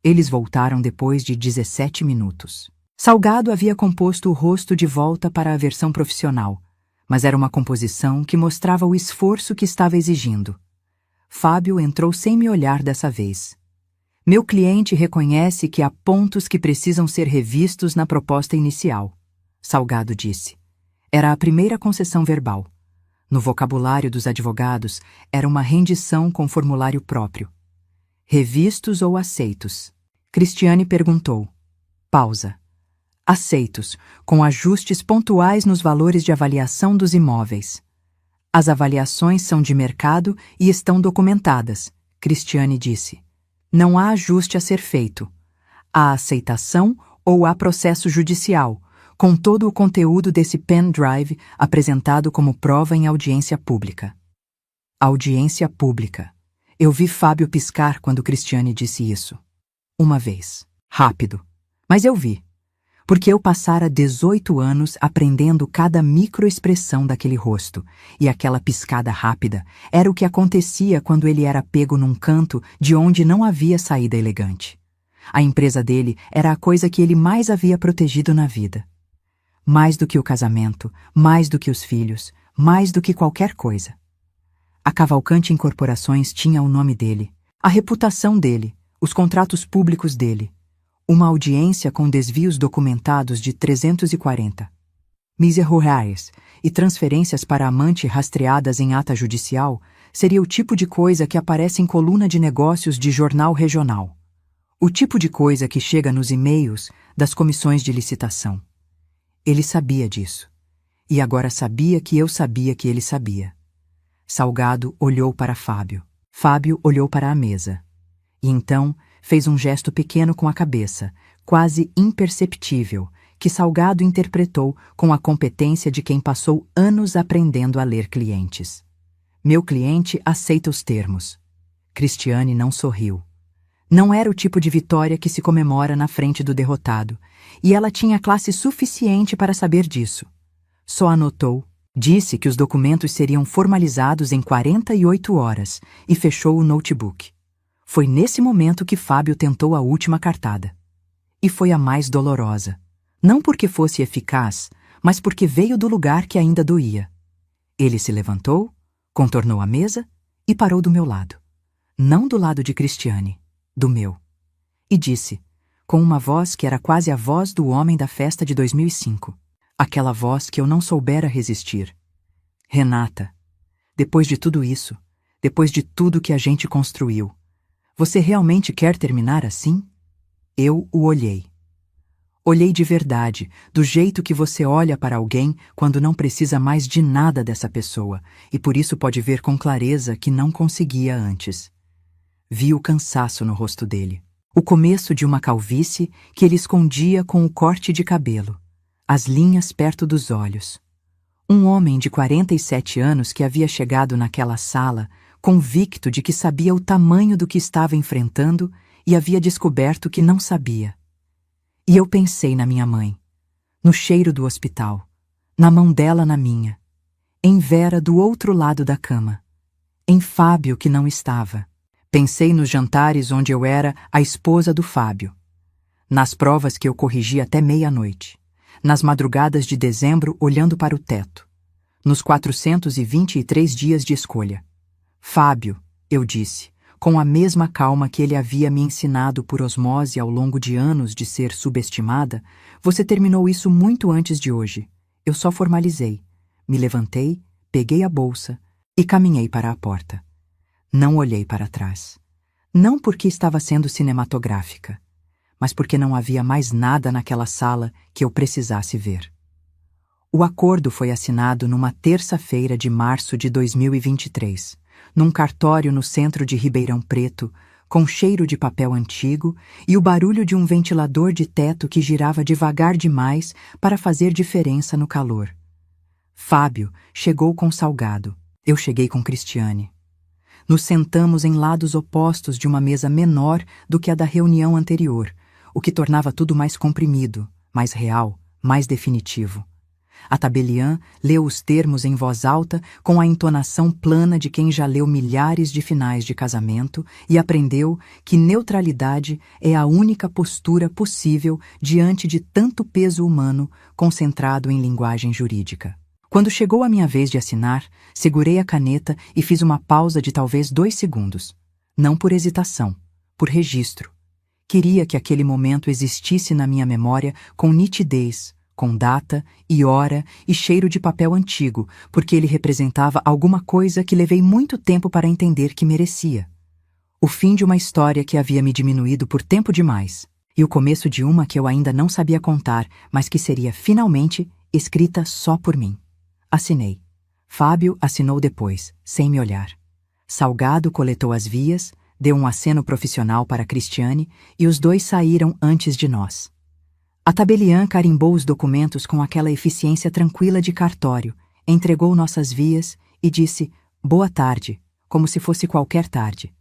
Eles voltaram depois de 17 minutos. Salgado havia composto o rosto de volta para a versão profissional, mas era uma composição que mostrava o esforço que estava exigindo. Fábio entrou sem me olhar dessa vez. Meu cliente reconhece que há pontos que precisam ser revistos na proposta inicial, Salgado disse. Era a primeira concessão verbal. No vocabulário dos advogados, era uma rendição com formulário próprio. Revistos ou aceitos? Cristiane perguntou. Pausa. Aceitos, com ajustes pontuais nos valores de avaliação dos imóveis. As avaliações são de mercado e estão documentadas, Cristiane disse. Não há ajuste a ser feito. Há aceitação ou há processo judicial, com todo o conteúdo desse pendrive apresentado como prova em audiência pública. Audiência pública. Eu vi Fábio piscar quando Cristiane disse isso. Uma vez. Rápido. Mas eu vi. Porque eu passara 18 anos aprendendo cada microexpressão daquele rosto, e aquela piscada rápida era o que acontecia quando ele era pego num canto de onde não havia saída elegante. A empresa dele era a coisa que ele mais havia protegido na vida. Mais do que o casamento, mais do que os filhos, mais do que qualquer coisa. A Cavalcante Incorporações tinha o nome dele, a reputação dele, os contratos públicos dele, uma audiência com desvios documentados de 340 mil reais e transferências para amante rastreadas em ata judicial seria o tipo de coisa que aparece em coluna de negócios de jornal regional. O tipo de coisa que chega nos e-mails das comissões de licitação. Ele sabia disso. E agora sabia que eu sabia que ele sabia. Salgado olhou para Fábio. Fábio olhou para a mesa. E então fez um gesto pequeno com a cabeça, quase imperceptível, que Salgado interpretou com a competência de quem passou anos aprendendo a ler clientes. Meu cliente aceita os termos. Cristiane não sorriu. Não era o tipo de vitória que se comemora na frente do derrotado, e ela tinha classe suficiente para saber disso. Só anotou, disse que os documentos seriam formalizados em 48 horas e fechou o notebook. Foi nesse momento que Fábio tentou a última cartada. E foi a mais dolorosa. Não porque fosse eficaz, mas porque veio do lugar que ainda doía. Ele se levantou, contornou a mesa e parou do meu lado. Não do lado de Cristiane, do meu. E disse, com uma voz que era quase a voz do homem da festa de 2005. Aquela voz que eu não soubera resistir. Renata, depois de tudo isso, depois de tudo que a gente construiu, você realmente quer terminar assim? Eu o olhei. Olhei de verdade, do jeito que você olha para alguém quando não precisa mais de nada dessa pessoa, e por isso pode ver com clareza que não conseguia antes. Vi o cansaço no rosto dele, o começo de uma calvície que ele escondia com o corte de cabelo, as linhas perto dos olhos. Um homem de 47 anos que havia chegado naquela sala, convicto de que sabia o tamanho do que estava enfrentando e havia descoberto que não sabia. E eu pensei na minha mãe, no cheiro do hospital, na mão dela na minha, em Vera do outro lado da cama, em Fábio que não estava. Pensei nos jantares onde eu era a esposa do Fábio, nas provas que eu corrigi até meia-noite, nas madrugadas de dezembro olhando para o teto, nos 423 dias de escolha. Fábio, eu disse, com a mesma calma que ele havia me ensinado por osmose ao longo de anos de ser subestimada, você terminou isso muito antes de hoje. Eu só formalizei. Me levantei, peguei a bolsa e caminhei para a porta. Não olhei para trás. Não porque estava sendo cinematográfica, mas porque não havia mais nada naquela sala que eu precisasse ver. O acordo foi assinado numa terça-feira de março de 2023, num cartório no centro de Ribeirão Preto, com cheiro de papel antigo e o barulho de um ventilador de teto que girava devagar demais para fazer diferença no calor. Fábio chegou com Salgado. Eu cheguei com Cristiane. Nos sentamos em lados opostos de uma mesa menor do que a da reunião anterior, o que tornava tudo mais comprimido, mais real, mais definitivo. A tabeliã leu os termos em voz alta com a entonação plana de quem já leu milhares de finais de casamento e aprendeu que neutralidade é a única postura possível diante de tanto peso humano concentrado em linguagem jurídica. Quando chegou a minha vez de assinar, segurei a caneta e fiz uma pausa de talvez 2 segundos. Não por hesitação, por registro. Queria que aquele momento existisse na minha memória com nitidez, com data e hora e cheiro de papel antigo, porque ele representava alguma coisa que levei muito tempo para entender que merecia. O fim de uma história que havia me diminuído por tempo demais, e o começo de uma que eu ainda não sabia contar, mas que seria finalmente escrita só por mim. Assinei. Fábio assinou depois, sem me olhar. Salgado coletou as vias, deu um aceno profissional para Cristiane e os dois saíram antes de nós. A tabeliã carimbou os documentos com aquela eficiência tranquila de cartório, entregou nossas vias e disse boa tarde, como se fosse qualquer tarde.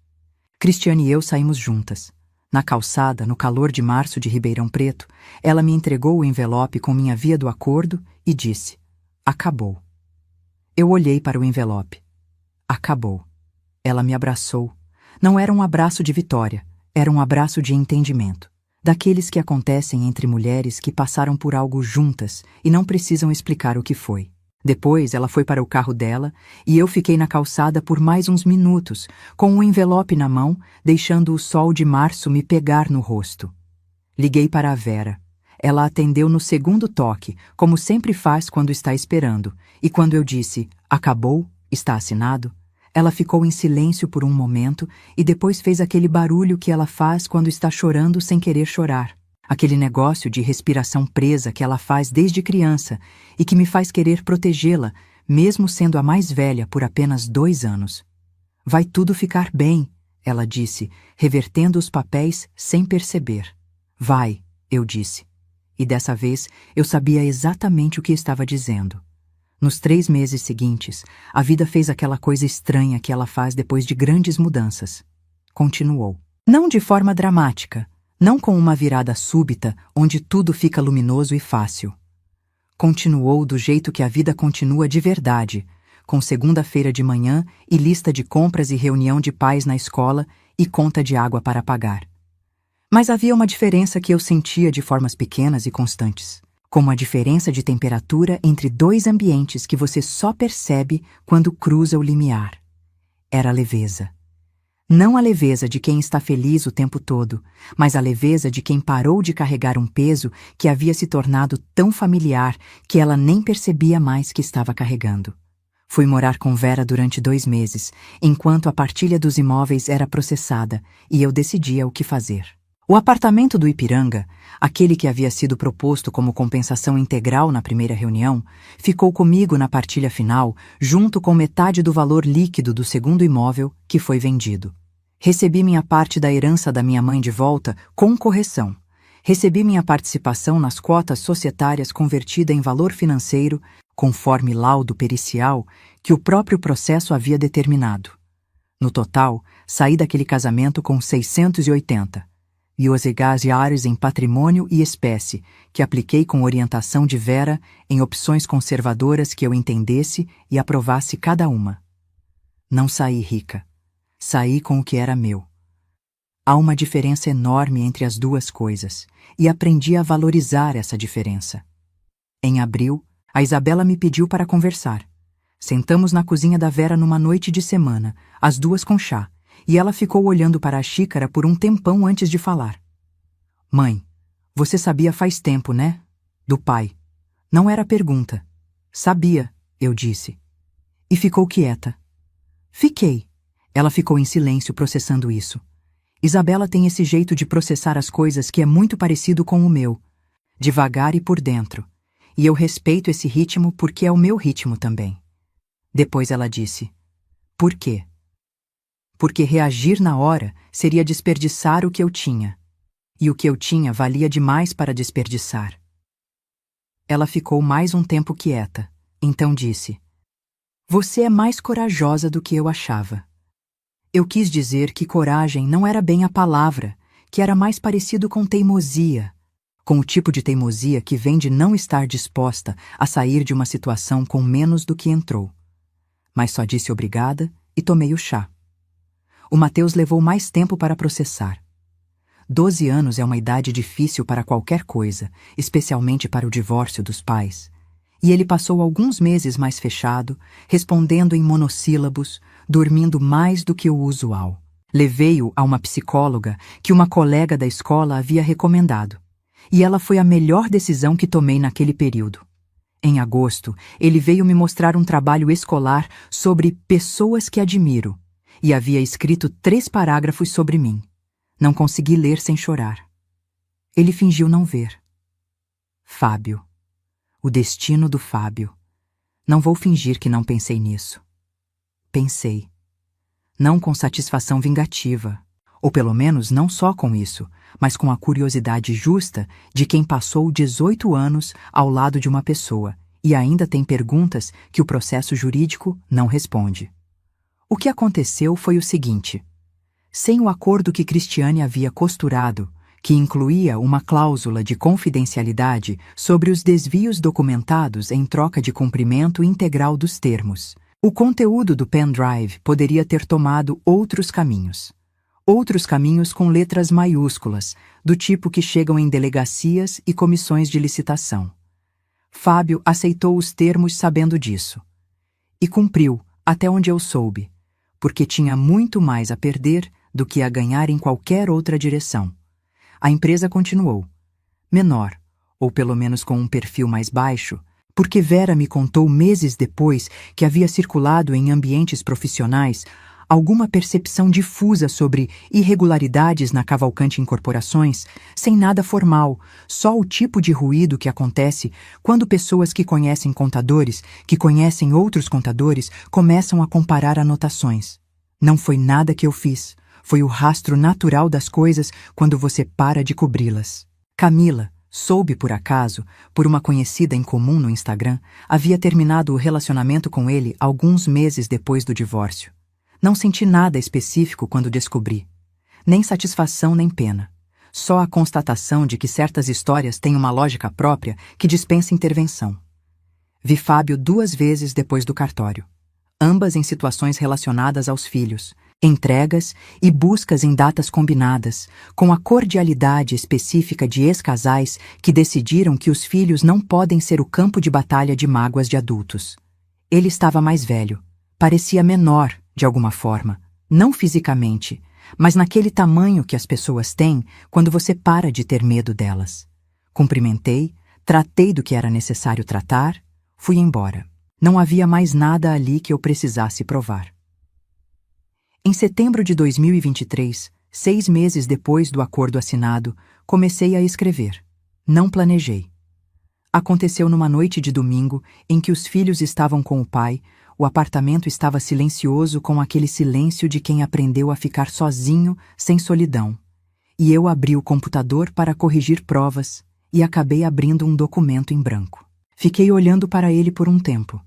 Cristiane e eu saímos juntas. Na calçada, no calor de março de Ribeirão Preto, ela me entregou o envelope com minha via do acordo e disse: acabou. Eu olhei para o envelope. Acabou. Ela me abraçou. Não era um abraço de vitória, era um abraço de entendimento. Daqueles que acontecem entre mulheres que passaram por algo juntas e não precisam explicar o que foi. Depois ela foi para o carro dela e eu fiquei na calçada por mais uns minutos, com um envelope na mão, deixando o sol de março me pegar no rosto. Liguei para a Vera. Ela atendeu no segundo toque, como sempre faz quando está esperando, e quando eu disse, acabou, está assinado, ela ficou em silêncio por um momento e depois fez aquele barulho que ela faz quando está chorando sem querer chorar. Aquele negócio de respiração presa que ela faz desde criança e que me faz querer protegê-la, mesmo sendo a mais velha por apenas 2 anos. Vai tudo ficar bem, ela disse, revertendo os papéis sem perceber. Vai, eu disse. E dessa vez eu sabia exatamente o que estava dizendo. Nos 3 meses seguintes, a vida fez aquela coisa estranha que ela faz depois de grandes mudanças. Continuou. Não de forma dramática, não com uma virada súbita onde tudo fica luminoso e fácil. Continuou do jeito que a vida continua de verdade, com segunda-feira de manhã e lista de compras e reunião de pais na escola e conta de água para pagar. Mas havia uma diferença que eu sentia de formas pequenas e constantes, como a diferença de temperatura entre 2 ambientes que você só percebe quando cruza o limiar. Era a leveza. Não a leveza de quem está feliz o tempo todo, mas a leveza de quem parou de carregar um peso que havia se tornado tão familiar que ela nem percebia mais que estava carregando. Fui morar com Vera durante 2 meses, enquanto a partilha dos imóveis era processada e eu decidia o que fazer. O apartamento do Ipiranga, aquele que havia sido proposto como compensação integral na primeira reunião, ficou comigo na partilha final, junto com metade do valor líquido do segundo imóvel, que foi vendido. Recebi minha parte da herança da minha mãe de volta com correção. Recebi minha participação nas cotas societárias convertida em valor financeiro, conforme laudo pericial que o próprio processo havia determinado. No total, saí daquele casamento com 680. E os egasiários em patrimônio e espécie, que apliquei com orientação de Vera em opções conservadoras que eu entendesse e aprovasse cada uma. Não saí rica. Saí com o que era meu. Há uma diferença enorme entre as duas coisas, e aprendi a valorizar essa diferença. Em abril, a Isabela me pediu para conversar. Sentamos na cozinha da Vera numa noite de semana, as duas com chá, e ela ficou olhando para a xícara por um tempão antes de falar. Mãe, você sabia faz tempo, né? Do pai. Não era pergunta. Sabia, eu disse. E ficou quieta. Fiquei. Ela ficou em silêncio processando isso. Isabela tem esse jeito de processar as coisas que é muito parecido com o meu. Devagar e por dentro. E eu respeito esse ritmo porque é o meu ritmo também. Depois ela disse. Por quê? Porque reagir na hora seria desperdiçar o que eu tinha. E o que eu tinha valia demais para desperdiçar. Ela ficou mais um tempo quieta, então disse: Você é mais corajosa do que eu achava. Eu quis dizer que coragem não era bem a palavra, que era mais parecido com teimosia, com o tipo de teimosia que vem de não estar disposta a sair de uma situação com menos do que entrou. Mas só disse obrigada e tomei o chá. O Mateus levou mais tempo para processar. 12 anos é uma idade difícil para qualquer coisa, especialmente para o divórcio dos pais. E ele passou alguns meses mais fechado, respondendo em monossílabos, dormindo mais do que o usual. Levei-o a uma psicóloga que uma colega da escola havia recomendado. E ela foi a melhor decisão que tomei naquele período. Em agosto, ele veio me mostrar um trabalho escolar sobre pessoas que admiro, e havia escrito 3 parágrafos sobre mim. Não consegui ler sem chorar. Ele fingiu não ver. Fábio. O destino do Fábio. Não vou fingir que não pensei nisso. Pensei. Não com satisfação vingativa, ou pelo menos não só com isso, mas com a curiosidade justa de quem passou 18 anos ao lado de uma pessoa e ainda tem perguntas que o processo jurídico não responde. O que aconteceu foi o seguinte. Sem o acordo que Cristiane havia costurado, que incluía uma cláusula de confidencialidade sobre os desvios documentados em troca de cumprimento integral dos termos. O conteúdo do pendrive poderia ter tomado outros caminhos. Outros caminhos com letras maiúsculas, do tipo que chegam em delegacias e comissões de licitação. Fábio aceitou os termos sabendo disso. E cumpriu, até onde eu soube, porque tinha muito mais a perder do que a ganhar em qualquer outra direção. A empresa continuou. Menor, ou pelo menos com um perfil mais baixo, porque Vera me contou meses depois que havia circulado em ambientes profissionais alguma percepção difusa sobre irregularidades na Cavalcante Incorporações, sem nada formal, só o tipo de ruído que acontece quando pessoas que conhecem contadores, que conhecem outros contadores, começam a comparar anotações. Não foi nada que eu fiz, foi o rastro natural das coisas quando você para de cobri-las. Camila, soube por acaso, por uma conhecida em comum no Instagram, havia terminado o relacionamento com ele alguns meses depois do divórcio. Não senti nada específico quando descobri. Nem satisfação nem pena. Só a constatação de que certas histórias têm uma lógica própria que dispensa intervenção. Vi Fábio 2 vezes depois do cartório. Ambas em situações relacionadas aos filhos, entregas e buscas em datas combinadas, com a cordialidade específica de ex-casais que decidiram que os filhos não podem ser o campo de batalha de mágoas de adultos. Ele estava mais velho, parecia menor, de alguma forma, não fisicamente, mas naquele tamanho que as pessoas têm quando você para de ter medo delas. Cumprimentei, tratei do que era necessário tratar, fui embora. Não havia mais nada ali que eu precisasse provar. Em setembro de 2023, 6 meses depois do acordo assinado, comecei a escrever. Não planejei. Aconteceu numa noite de domingo em que os filhos estavam com o pai. O apartamento estava silencioso, com aquele silêncio de quem aprendeu a ficar sozinho, sem solidão. E eu abri o computador para corrigir provas e acabei abrindo um documento em branco. Fiquei olhando para ele por um tempo.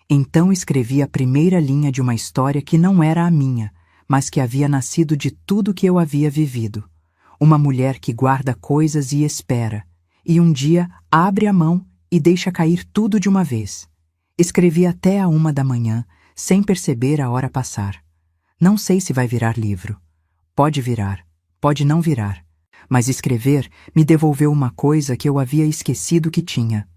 Então escrevi a primeira linha de uma história que não era a minha, mas que havia nascido de tudo que eu havia vivido. Uma mulher que guarda coisas e espera, e um dia abre a mão e deixa cair tudo de uma vez. Escrevi até a 1 da manhã, sem perceber a hora passar. Não sei se vai virar livro. Pode virar, pode não virar. Mas escrever me devolveu uma coisa que eu havia esquecido que tinha.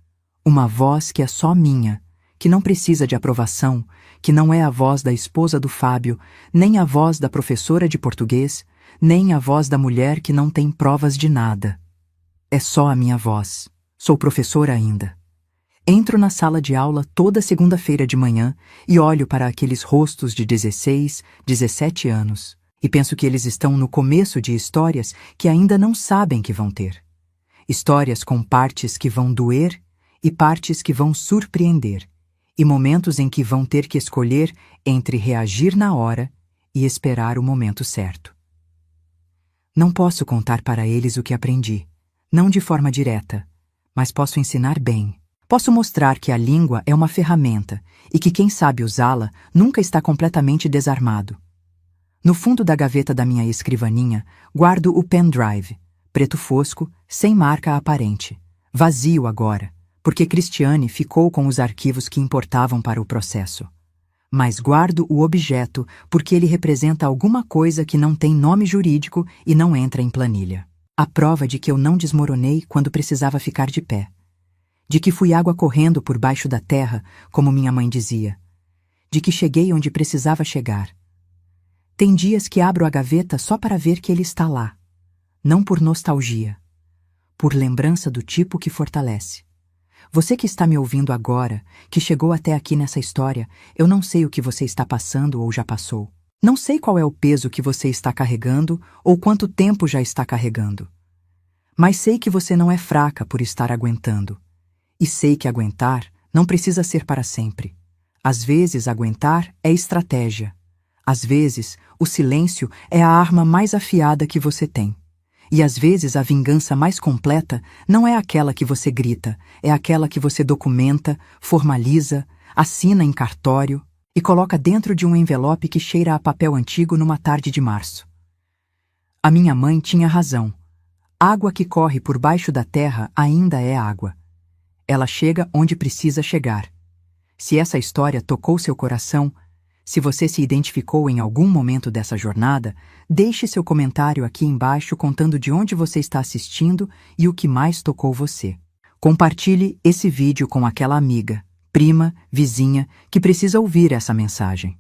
Uma voz que é só minha, que não precisa de aprovação, que não é a voz da esposa do Fábio, nem a voz da professora de português, nem a voz da mulher que não tem provas de nada. É só a minha voz. Sou professora ainda. Entro na sala de aula toda segunda-feira de manhã e olho para aqueles rostos de 16, 17 anos e penso que eles estão no começo de histórias que ainda não sabem que vão ter. Histórias com partes que vão doer e partes que vão surpreender, e momentos em que vão ter que escolher entre reagir na hora e esperar o momento certo. Não posso contar para eles o que aprendi, não de forma direta, mas posso ensinar bem. Posso mostrar que a língua é uma ferramenta e que quem sabe usá-la nunca está completamente desarmado. No fundo da gaveta da minha escrivaninha, guardo o pendrive, preto fosco, sem marca aparente. Vazio agora, porque Cristiane ficou com os arquivos que importavam para o processo. Mas guardo o objeto porque ele representa alguma coisa que não tem nome jurídico e não entra em planilha. A prova de que eu não desmoronei quando precisava ficar de pé. De que fui água correndo por baixo da terra, como minha mãe dizia. De que cheguei onde precisava chegar. Tem dias que abro a gaveta só para ver que ele está lá. Não por nostalgia. Por lembrança do tipo que fortalece. Você que está me ouvindo agora, que chegou até aqui nessa história, eu não sei o que você está passando ou já passou. Não sei qual é o peso que você está carregando ou quanto tempo já está carregando. Mas sei que você não é fraca por estar aguentando. E sei que aguentar não precisa ser para sempre. Às vezes, aguentar é estratégia. Às vezes, o silêncio é a arma mais afiada que você tem. E às vezes a vingança mais completa não é aquela que você grita, é aquela que você documenta, formaliza, assina em cartório e coloca dentro de um envelope que cheira a papel antigo numa tarde de março. A minha mãe tinha razão. Água que corre por baixo da terra ainda é água. Ela chega onde precisa chegar. Se essa história tocou seu coração, se você se identificou em algum momento dessa jornada, deixe seu comentário aqui embaixo contando de onde você está assistindo e o que mais tocou você. Compartilhe esse vídeo com aquela amiga, prima, vizinha que precisa ouvir essa mensagem.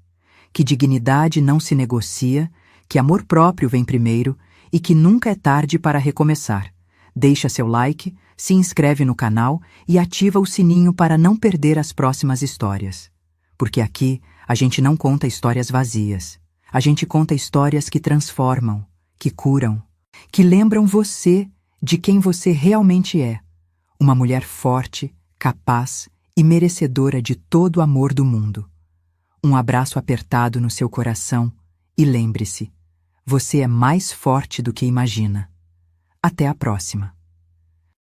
Que dignidade não se negocia, que amor próprio vem primeiro e que nunca é tarde para recomeçar. Deixa seu like, se inscreve no canal e ativa o sininho para não perder as próximas histórias. Porque aqui a gente não conta histórias vazias. A gente conta histórias que transformam, que curam, que lembram você de quem você realmente é. Uma mulher forte, capaz e merecedora de todo o amor do mundo. Um abraço apertado no seu coração e lembre-se, você é mais forte do que imagina. Até a próxima.